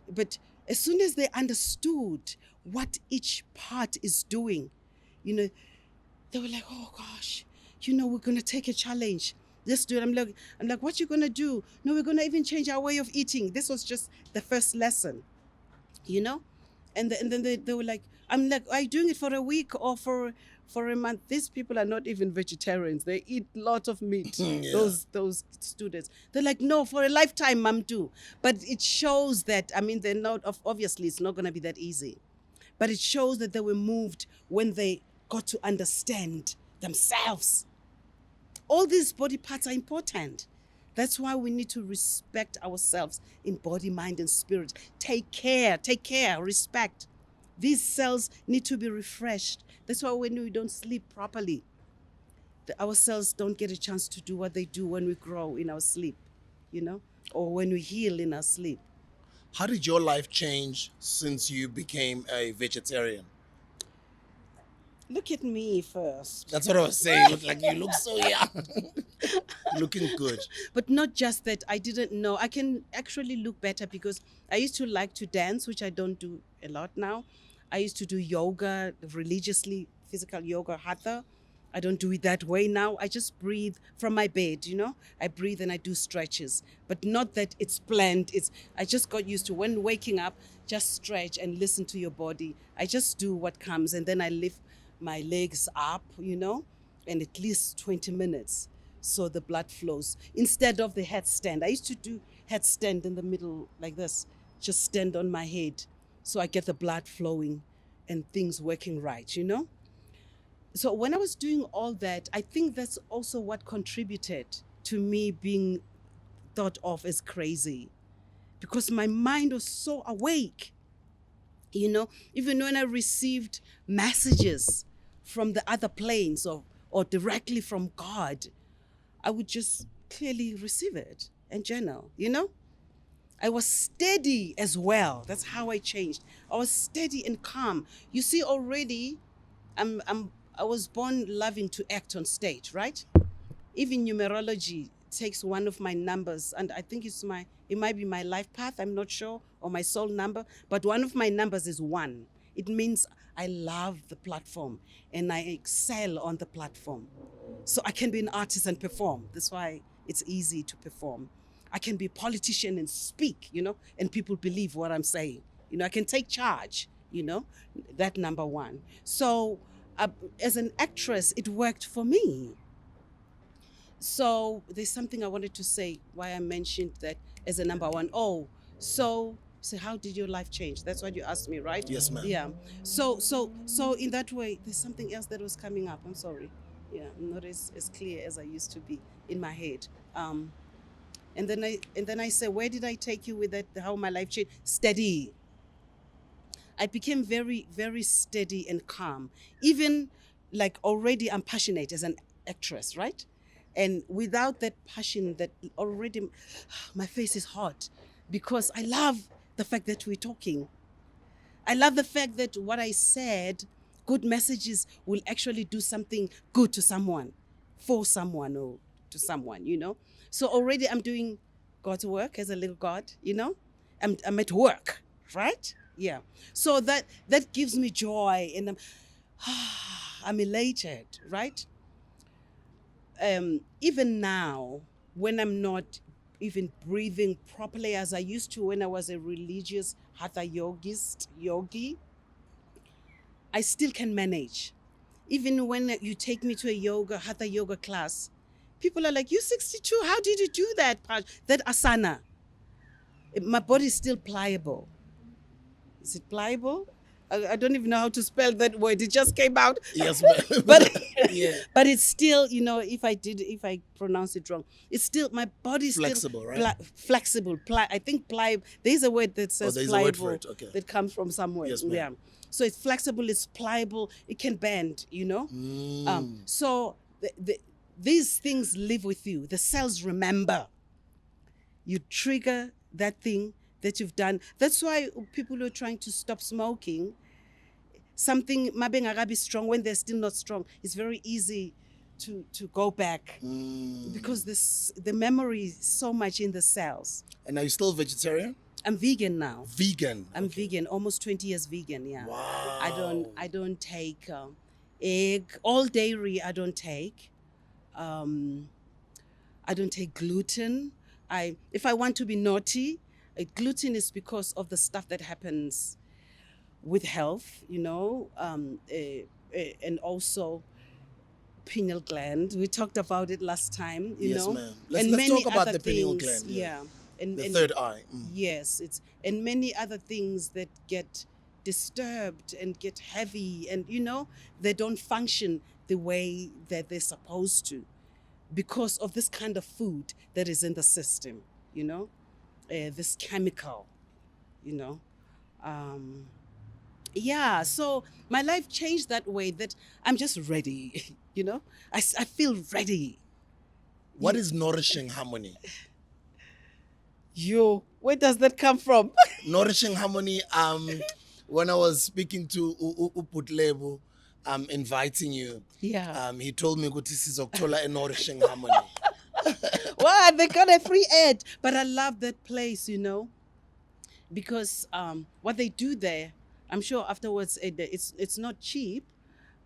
as soon as they understood what each part is doing, you know, they were like, oh gosh, you know, we're going to take a challenge. Let's do it. I'm like, what you going to do? No, we're going to even change our way of eating. This was just the first lesson, you know. And then they were like, I'm like, are you doing it for a week or for a month? These people are not even vegetarians. They eat a lot of meat. Yeah. Those students. They're like, no, for a lifetime, mom, too. But it shows that, I mean, they're not, obviously it's not going to be that easy. But it shows that they were moved when they got to understand themselves. All these body parts are important. That's why we need to respect ourselves in body, mind, and spirit. Take care, respect. These cells need to be refreshed. That's why when we don't sleep properly, our cells don't get a chance to do what they do when we grow in our sleep, you know, or when we heal in our sleep. How did your life change since you became a vegetarian? Look at me first. That's what I was saying. You look so young. Looking good. But not just that, I didn't know. I can actually look better because I used to like to dance, which I don't do a lot now. I used to do yoga religiously, physical yoga, hatha. I don't do it that way now. I just breathe from my bed, you know. I breathe and I do stretches, but not that it's planned. I just got used to when waking up, just stretch and listen to your body. I just do what comes, and then I lift my legs up, you know, and at least 20 minutes so the blood flows. Instead of the headstand, I used to do headstand in the middle like this, just stand on my head so I get the blood flowing and things working right, you know. So when I was doing all that, I think that's also what contributed to me being thought of as crazy, because my mind was so awake. You know, even when I received messages from the other planes or directly from God, I would just clearly receive it and journal, you know? I was steady as well. That's how I changed. I was steady and calm. You see, already, I was born loving to act on stage, right? Even numerology takes one of my numbers, and I think it might be my life path, I'm not sure, or my soul number, but one of my numbers is 1. It means I love the platform and I excel on the platform. So I can be an artist and perform. That's why it's easy to perform. I can be a politician and speak, you know, and people believe what I'm saying. You know, I can take charge, you know, that number 1. So as an actress, it worked for me. So there's something I wanted to say, why I mentioned that as a number 1. Oh, so how did your life change? That's what you asked me, right? Yes, ma'am. Yeah. So in that way, there's something else that was coming up. I'm sorry. Yeah, I'm not as clear as I used to be in my head. And then I say, where did I take you with that? How my life changed? Steady. I became very, very steady and calm. Even like already I'm passionate as an actress, right? And without that passion, that already my face is hot because I love the fact that we're talking. I love the fact that what I said, good messages will actually do something good to someone, for someone, or to someone, you know. So already I'm doing God's work as a little God, you know. I'm at work, right? Yeah. So that gives me joy, and I'm elated, right? Even now, when I'm not even breathing properly as I used to when I was a religious hatha yogi, I still can manage. Even when you take me to a hatha yoga class, people are like, "You're 62. How did you do that? That asana?" My body is still pliable. Is it pliable? I don't even know how to spell that word. It just came out. Yes, ma'am. But Yeah. but it's still, you know, if I pronounce it wrong, it's still, my body's Flexible, still right? flexible. I think pliable. There's a word that says there's a pliable word for it, okay. that comes from somewhere. Yes, ma'am. Yeah. So it's flexible, it's pliable, it can bend, you know. So these things live with you. The cells remember. You trigger that thing that you've done. That's why people who are trying to stop smoking, something be strong when they're still not strong, it's very easy to go back because the memory is so much in the cells. And are you still vegetarian? I'm vegan now. Vegan. I'm vegan, almost 20 years vegan. Yeah. Wow. I don't take egg, all dairy. I don't take. I don't take gluten. If I want to be naughty, gluten is because of the stuff that happens with health, you know, and also pineal gland. We talked about it last time, you Yes, know. ma'am. And Let's many talk about other the pineal things, gland. yeah. And the third eye. Yes, and many other things that get disturbed and get heavy, and you know, they don't function the way that they're supposed to because of this kind of food that is in the system, you know, this chemical, you know. Yeah, so my life changed that way, that I'm just ready, you know. I feel ready. What is nourishing harmony? Where does that come from? Nourishing harmony. When I was speaking to Uputlebu, inviting you. Yeah. He told me ukuthi sizokuthola a nourishing harmony. Well, they got a free ad, but I love that place, you know, because what they do there, I'm sure afterwards it's not cheap,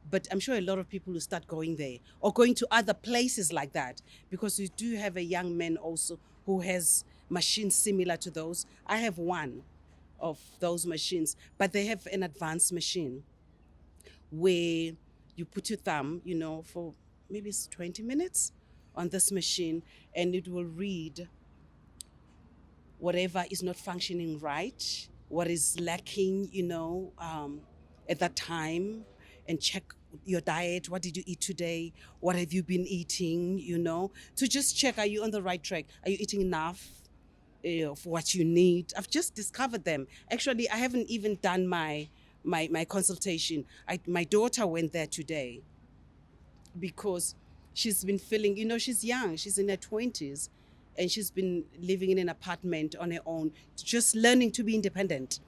but I'm sure a lot of people will start going there or going to other places like that, because we do have a young man also who has machines similar to those. I have one of those machines, but they have an advanced machine where you put your thumb, you know, for maybe it's 20 minutes on this machine, and it will read whatever is not functioning right, what is lacking, you know, at that time, and check your diet. What did you eat today? What have you been eating, you know, to just check, are you on the right track? Are you eating enough of what you need? I've just discovered them. Actually, I haven't even done my consultation. My daughter went there today because she's been feeling, you know, she's young, she's in her 20s, and she's been living in an apartment on her own, just learning to be independent.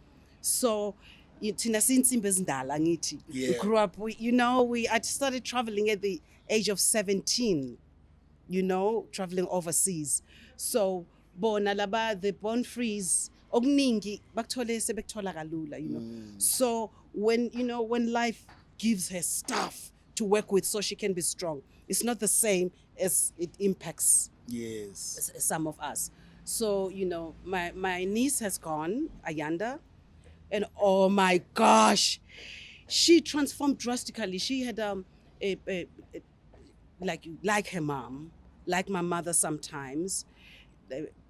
So, thina siyinsimbi ezindala ngithi, we grew up, I started traveling at the age of 17, you know, traveling overseas. So, bona laba, the born frees, okuningi bakuthole sebekuthola kalula, you know. So when life gives her stuff to work with so she can be strong, it's not the same as it impacts some of us. So, you know, my niece has gone, Ayanda, and oh my gosh, she transformed drastically. She had like her mom, like my mother sometimes,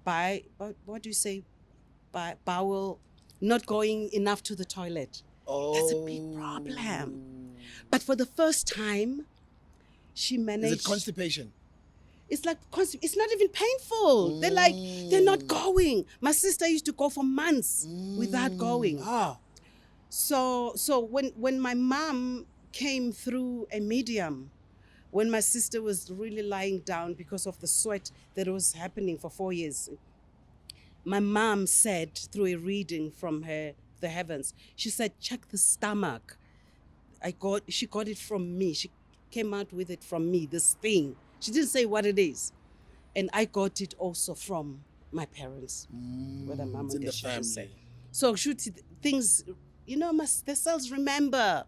what do you say, bowel, not going enough to the toilet. That's a big problem. But for the first time, she managed. Is it constipation? It's like, it's not even painful. They're not going. My sister used to go for months without going. So when my mom came through a medium, when my sister was really lying down because of the sweat that was happening for 4 years, my mom said through a reading from her the heavens. She said, check the stomach. She got it from me. She came out with it from me, this thing. She didn't say what it is. And I got it also from my parents, whether mom It's and in the dad should say. family. So things, the cells remember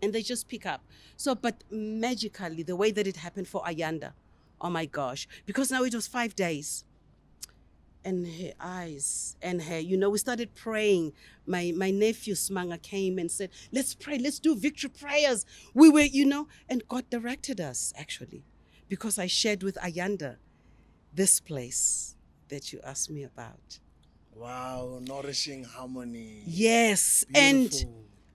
and they just pick up. So, but magically, the way that it happened for Ayanda, oh my gosh, because now it was 5 days. And her eyes and her, we started praying. My nephew Smanga came and said, let's pray, let's do victory prayers. We were, and God directed us actually, because I shared with Ayanda this place that you asked me about. Wow, nourishing harmony. Yes. Beautiful. And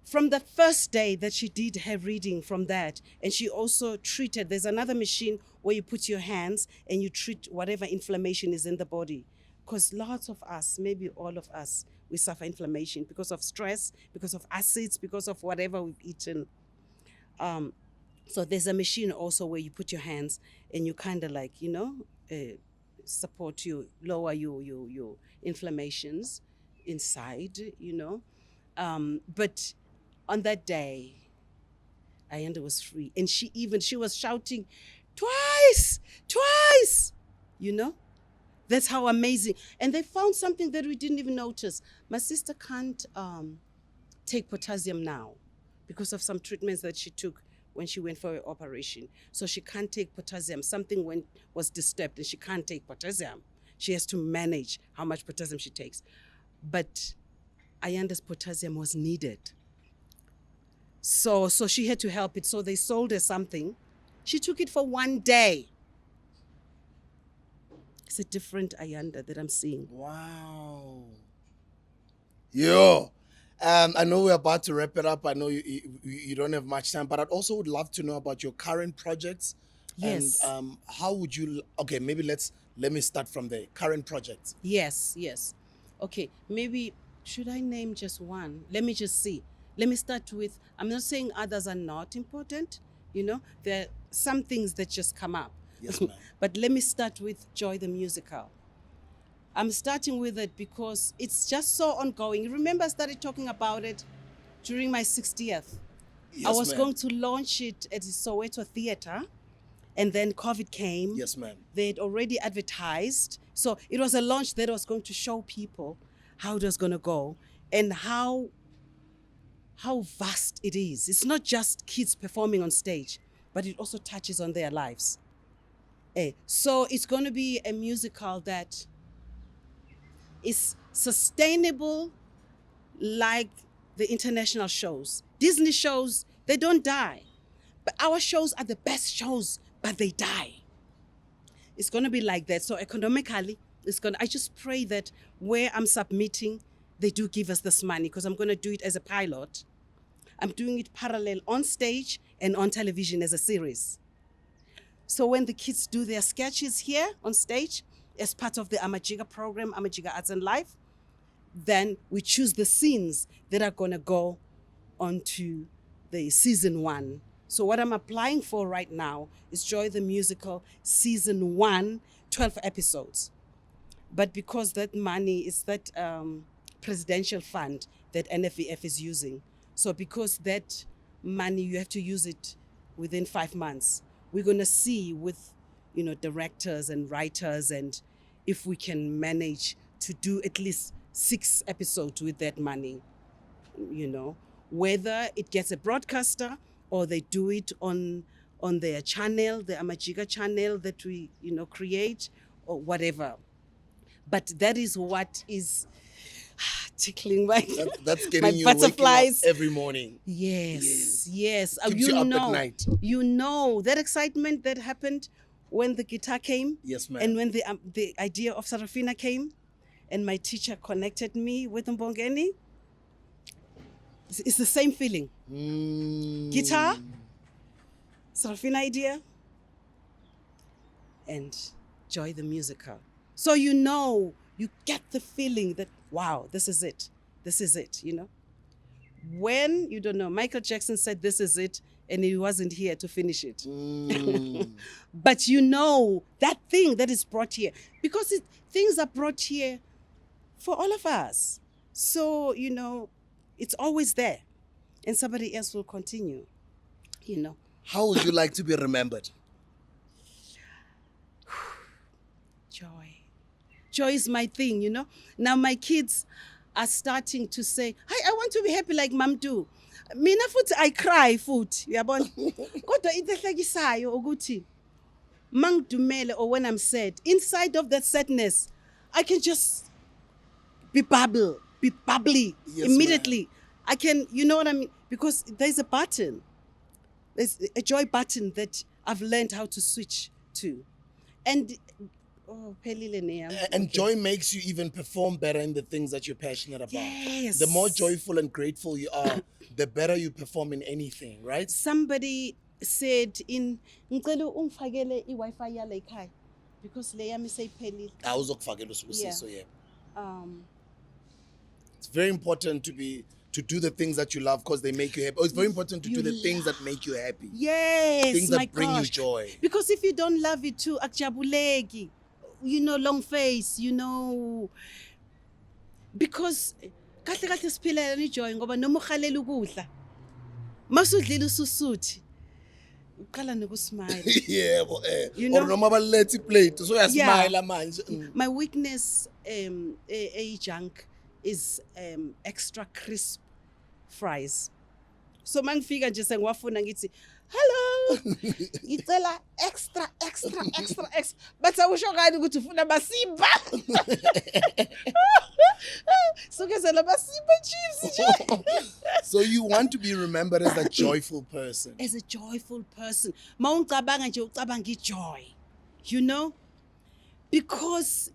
from the first day that she did her reading from that, and she also treated, there's another machine where you put your hands and you treat whatever inflammation is in the body. Because lots of us, maybe all of us, we suffer inflammation because of stress, because of acids, because of whatever we've eaten. So there's a machine also where you put your hands and you kind of like, support you, lower your inflammations inside, But on that day, Ayanda was free. And she was shouting, twice, That's how amazing. And they found something that we didn't even notice. My sister can't take potassium now because of some treatments that she took when she went for her operation. So she can't take potassium. Something was disturbed and she can't take potassium. She has to manage how much potassium she takes. But Ayanda's potassium was needed. So she had to help it. So they sold her something. She took it for 1 day. It's a different Ayanda that I'm seeing. Wow. Yo, I know we're about to wrap it up. I know you don't have much time, but I'd also would love to know about your current projects. Yes. And how would you, okay, maybe let me start from there. Current projects. Yes. Okay, maybe, should I name just one? Let me just see. Let me start with, I'm not saying others are not important, there are some things that just come up. Yes, ma'am. But let me start with Joy the Musical. I'm starting with it because it's just so ongoing. Remember I started talking about it during my 60th. Yes, I was ma'am. going to launch it at the Soweto Theatre, and then COVID came. Yes, ma'am. They had already advertised. So it was a launch that was going to show people how it was going to go and how vast it is. It's not just kids performing on stage, but it also touches on their lives. So it's going to be a musical that is sustainable like the international shows. Disney shows, they don't die. But our shows are the best shows, but they die. It's going to be like that. So economically, I just pray that where I'm submitting, they do give us this money because I'm going to do it as a pilot. I'm doing it parallel on stage and on television as a series. So when the kids do their sketches here on stage as part of the Amajiga program, Amajiga Arts and Life, then we choose the scenes that are going to go onto the season 1. So what I'm applying for right now is Joy the Musical season 1, 12 episodes. But because that money is that presidential fund that NFVF is using, so because that money, you have to use it within 5 months. We're going to see with, directors and writers, and if we can manage to do at least 6 episodes with that money, whether it gets a broadcaster or they do it on their channel, the Amajiga channel that we, create, or whatever. But that is what is tickling my That's getting my you butterflies waking up every morning. Yes. Keeps you up at night. That excitement that happened when the guitar came. Yes, ma'am. And when the idea of Sarafina came, and my teacher connected me with Mbongeni. It's the same feeling. Guitar, Sarafina idea, and Joy the Musical. So you get the feeling that, wow, this is it, When, you don't know, Michael Jackson said this is it, and he wasn't here to finish it. But that thing that is brought here, because things are brought here for all of us. So, it's always there. And somebody else will continue, How would you like to be remembered? Joy. Joy is my thing, Now my kids are starting to say, I want to be happy like mom do. Mina futhi I cry futhi, uyabona? Kodwa into ehlekisayo ukuthi mangidumele or when I'm sad, inside of that sadness, I can just be bubbly Yes, immediately. I can, you know what I mean? Because there's a button. There's a joy button that I've learned how to switch to. And And joy makes you even perform better in the things that you're passionate about. Yes. The more joyful and grateful you are, the better you perform in anything, right? Somebody said ngicela ungifakele iWi-Fi yala ekhaya because le yami seyiphelile. Awuzokufakela usibusiso, yeah. Um It's very important to do the things that you love because they make you happy. Oh, it's very important to do the things that make you happy. Yes, Things my that bring you gosh. joy. Because if you don't love it too, akujabuleki. Long face, Because kahle kahle siphila joy ngoba noma ukhalela ukudla. Masudlile ususuthi. Uqala nokusmile. Yeah, know? or noma balethi plate so uyasmile manje. My weakness junk is extra crisp fries. So mangifika nje sengiwafuna ngithi hello ngicela extra but awusho ngani ukuthi ufuna masimba so kezela masimba chips nje. So you want to be remembered as a joyful person. As a joyful person. Mawungicabanga nje ucabanga ijoy. Because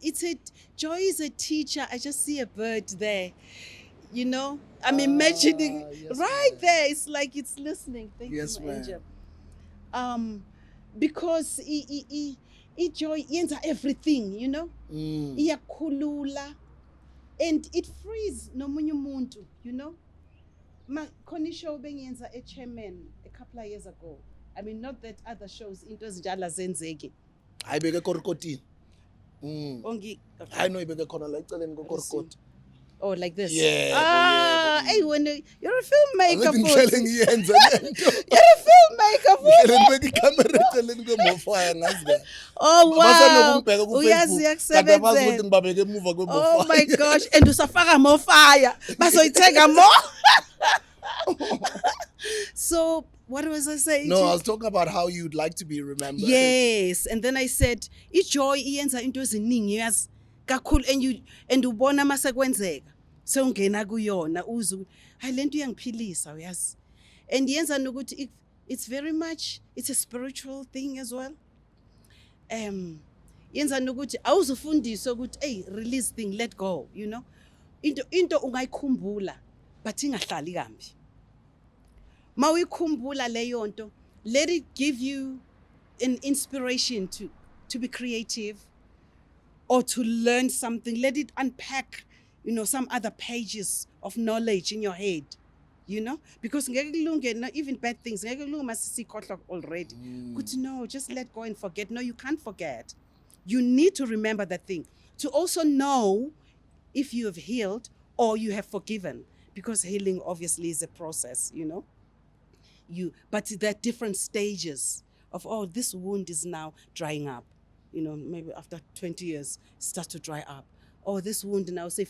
joy is a teacher. I just see a bird there. I'm imagining yes, right ma'am. there. It's like it's listening. Thank Yes, you, my ma'am. angel. Because joy yenza everything, Iyakhulula. And it frees nomunye umuntu, Khona show bengiyenza a chairman a couple of years ago. I mean, not that other shows into ezinjalo zenzeki. Hayi beke korkotini. I know ibeke khona la eceleni kokorkoti. Oh, like this? Yeah. Hey, you're a filmmaker, Ngicela ngiyenze lento. You're a filmmaker, Ngicela ngibeke ikamera eceleni kwemofaya ngazi ka. Oh, wow. Basanokumbheka ku Uyazi Facebook. Kanti abazi yakusebenzela. ukuthi ngibabeke emuva kwemofaya. Oh my gosh, and usafaka more fire. Bazoyithenga more. So, what was I saying? No, I was talking about how you'd like to be remembered. Yes, and then I said, ijoy iyenza into eziningi yazi kakhulu and ubona masekwenzeka. Sewungena kuyona uzu hayi lento iyangiphilisa uyazi. And yenza nokuthi it's very much it's a spiritual thing as well. Yenza nokuthi awuzufundiswa ukuthi hey release thing, let go, Into ungayikhumbula but ingahlali kambi. Mawuyikhumbula leyo nto, let it give you an inspiration to be creative or to learn something. Let it unpack, some other pages of knowledge in your head, because ngeke kulunge even bad things. Ngeke kulunge masisikohla already. Good, no, just let go and forget. No, you can't forget. You need to remember that thing to also know if you have healed or you have forgiven, because healing obviously is a process, but there are different stages of, this wound is now drying up. Maybe after 20 years, it starts to dry up. Oh, this wound now, say,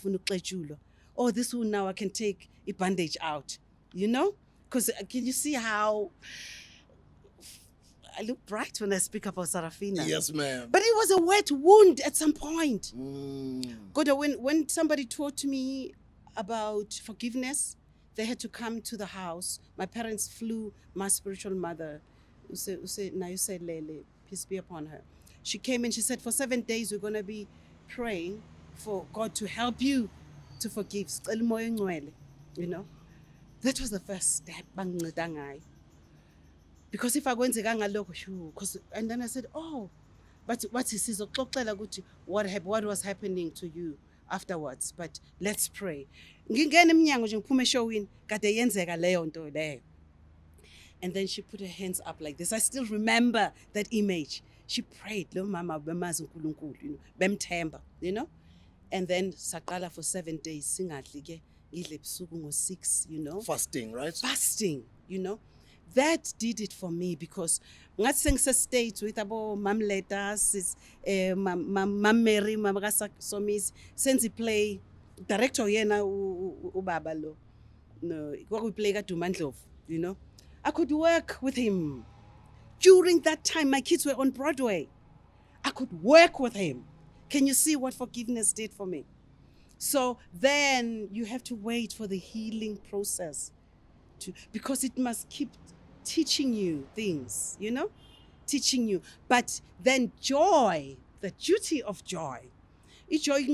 oh, this wound now I can take a bandage out, Because can you see how I look bright when I speak about Sarafina? Yes, ma'am. But it was a wet wound at some point. God, when somebody taught me about forgiveness, they had to come to the house. My parents flew my spiritual mother, Nayuse Lele, peace be upon her. She came and she said, for 7 days, we're going to be praying for God to help you to forgive. That was the first step. Because if I go into and then I said, but what is what was happening to you afterwards? But let's pray. And then she put her hands up like this. I still remember that image. She prayed, bemthemba, And then saqala for 7 days singadli ke ngidle ebusuku ngo-6, you know. Fasting, right? Fasting, you know. That did it for me because ngathi sengise-state with abo Mam Letters, Mam Mary, Mama Somis, senze play director yena ubaba lo. No, kwakuyiplay kaDumandlovu, you know. I could work with him. During that time, my kids were on Broadway. I could work with him. Can you see what forgiveness did for me? So then you have to wait for the healing process because it must keep teaching you things, you know, teaching you. But then joy, the duty of joy, joy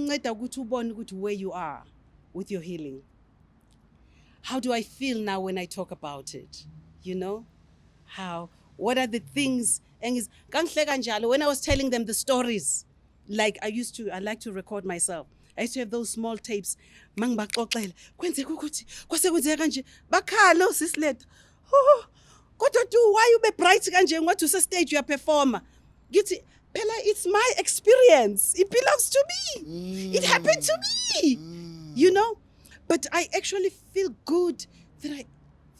where you are with your healing. How do I feel now when I talk about it? You know, what are the things? When I was telling them the stories, like I like to record myself. I used to have those small tapes. Bakalo sislet. Why you be bright kanje? What to stage you a performer? It's my experience. It belongs to me. It happened to me. You know? But I actually feel good that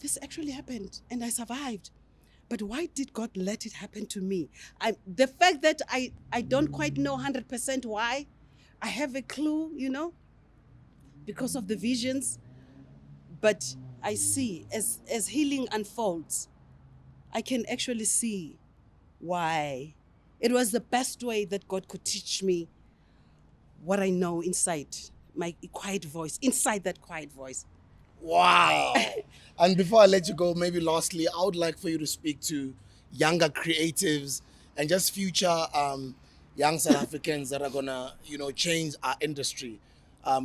this actually happened and I survived. But why did God let it happen to me? The fact that I don't quite know 100% why, I have a clue, you know, because of the visions. But I see as healing unfolds, I can actually see why. It was the best way that God could teach me what I know inside my quiet voice, inside that quiet voice. Wow. And before I let you go, maybe lastly, I would like for you to speak to younger creatives and just future young South Africans that are gonna, you know, change our industry.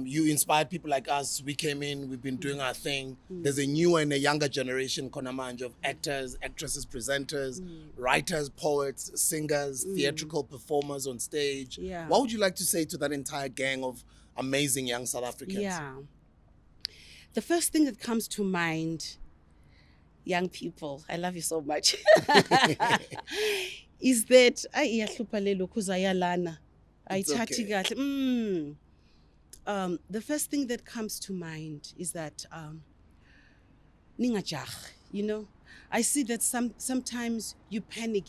You inspired people like us. We came in, we've been doing our thing. There's a newer and a younger generation, Konamanj, of actors, actresses, presenters, writers, poets, singers, theatrical performers on stage. Yeah. What would you like to say to that entire gang of amazing young South Africans? Yeah. The first thing that comes to mind, young people, I love you so much, is that It's okay. The first thing that comes to mind is that ningajah, you know. I see that sometimes you panic.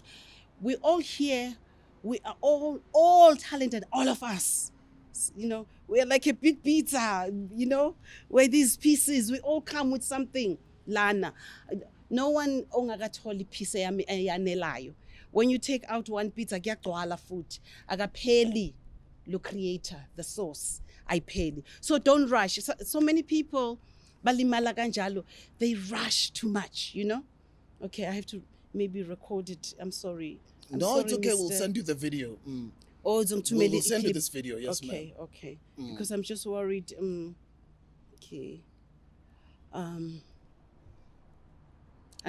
We're all here. We are all talented, all of us. You know, we're like a big pizza, you know, where these pieces, we all come with something. Lana. No one ongagatoli piece yanelayo. When you take out one pizza, gyagcwala food. Agapeli, lo creator, the source. I paid. So don't rush. So many people, balimala kanjalo, they rush too much, you know? Okay, I have to maybe record it. I'm sorry. No, it's okay. We'll send you the video. Oh, We'll send you this video. Yes, ma'am. Okay. Because I'm just worried. Okay. I'm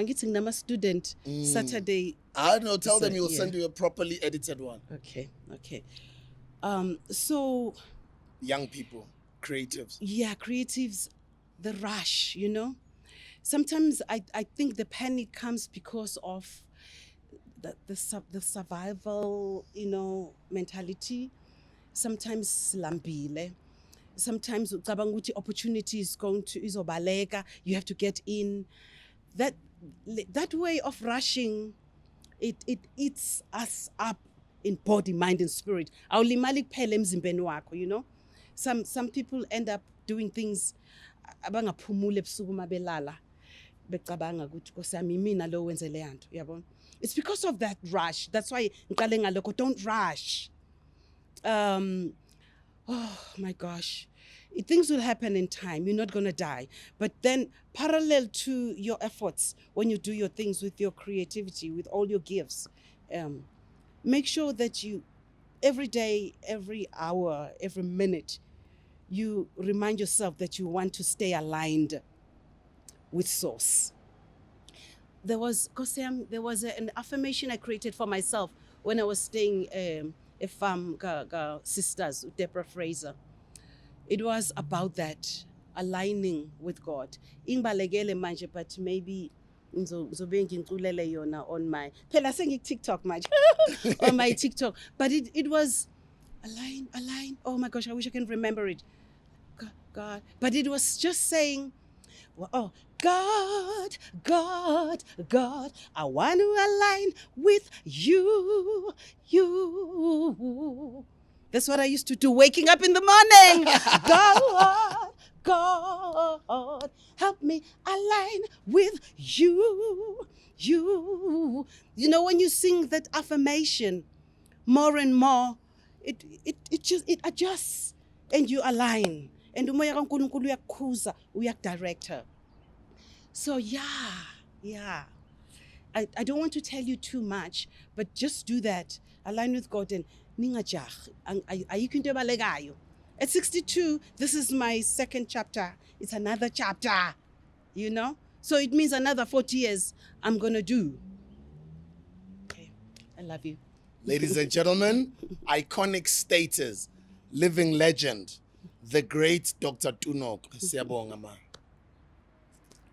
getting a student Saturday. I don't know. Tell them you'll send you a properly edited one. Okay. So. Young people, creatives. Yeah, creatives, the rush, you know. Sometimes I think the panic comes because of the survival, you know, mentality. Sometimes lambile. Sometimes opportunity is going to izobaleka. You have to get in. That way of rushing, it eats us up in body, mind, and spirit. You know. Some people end up doing things abangaphumule ebusuku mabelala becabanga ukuthi nkosami mina lo wenze le nto yabona. It's because of that rush. That's why ngiqale ngalokho, don't rush. Oh my gosh. Things will happen in time. You're not going to die. But then parallel to your efforts, when you do your things with your creativity, with all your gifts, make sure that you, every day, every hour, every minute, you remind yourself that you want to stay aligned with source. There was an affirmation I created for myself when I was staying a farm sisters, Deborah Fraser. It was about that, aligning with God. Ingibalekele manje, but maybe ngizobe ngiculele yona on my TikTok manje on my TikTok. But it was Align. Oh my gosh, I wish I can remember it. God. But it was just saying, God, I want to align with you. That's what I used to do waking up in the morning. God, help me align with you. You know, when you sing that affirmation more and more, it adjusts and you align. And umoya kaNkulunkulu uyakukhuza, uyakudirect her. So yeah. I don't want to tell you too much, but just do that. Align with God and ningajah. Ayikho into ebalekayo. At 62, this is my second chapter. It's another chapter, you know? So it means another 40 years I'm going to do. Okay, I love you. Ladies and gentlemen, iconic status, living legend, the great Dr. Tunok. Siyabonga ma.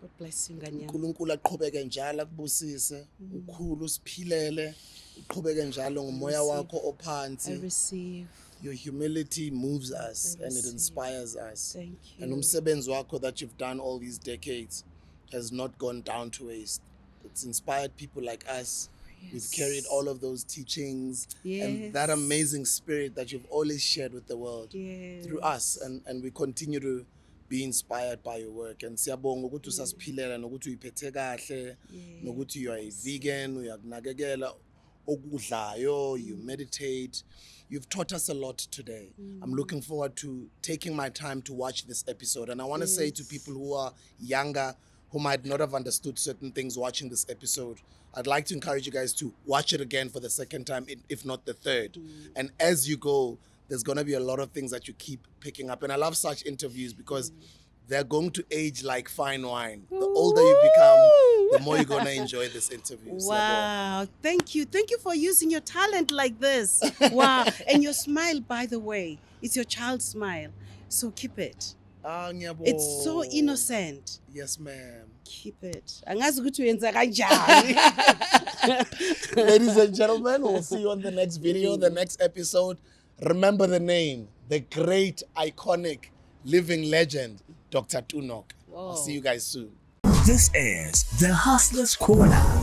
God bless you, Nganyama. uNkulunkulu aqhubeke njalo akubusise, ukhulu usiphilele, uqhubeke njalo ngomoya wakho I ophansi. receive. Your humility moves us and it inspires us. Thank you. And umsebenzi wakho that you've done all these decades has not gone down to waste. It's inspired people like us. Yes. We've carried all of those teachings and Yes. that amazing spirit that you've always shared with the world Yes. through us. And we continue to be inspired by your work. And siyabonga ukuthi usasiphilela nokuthi uyiphethe kahle, nokuthi you are a vegan, uyakunakekela okudlayo, you meditate. You've taught us a lot today. I'm looking forward to taking my time to watch this episode. And I want to say to people who are younger, who might not have understood certain things watching this episode, I'd like to encourage you guys to watch it again for the second time, if not the third. And as you go, there's going to be a lot of things that you keep picking up. And I love such interviews because they're going to age like fine wine. The older you become, the more you're going to enjoy this interview. Wow. Thank you for using your talent like this. Wow. And your smile, by the way, it's your child's smile. So keep it. It's so innocent. Yes, ma'am. Keep it. Angazi ukuthi uyenza kanjani. Ladies and gentlemen, we'll see you on the next video, the next episode. Remember the name, the great, iconic, living legend, Dr. Tunok. I'll see you guys soon. This is the Hustler's Corner.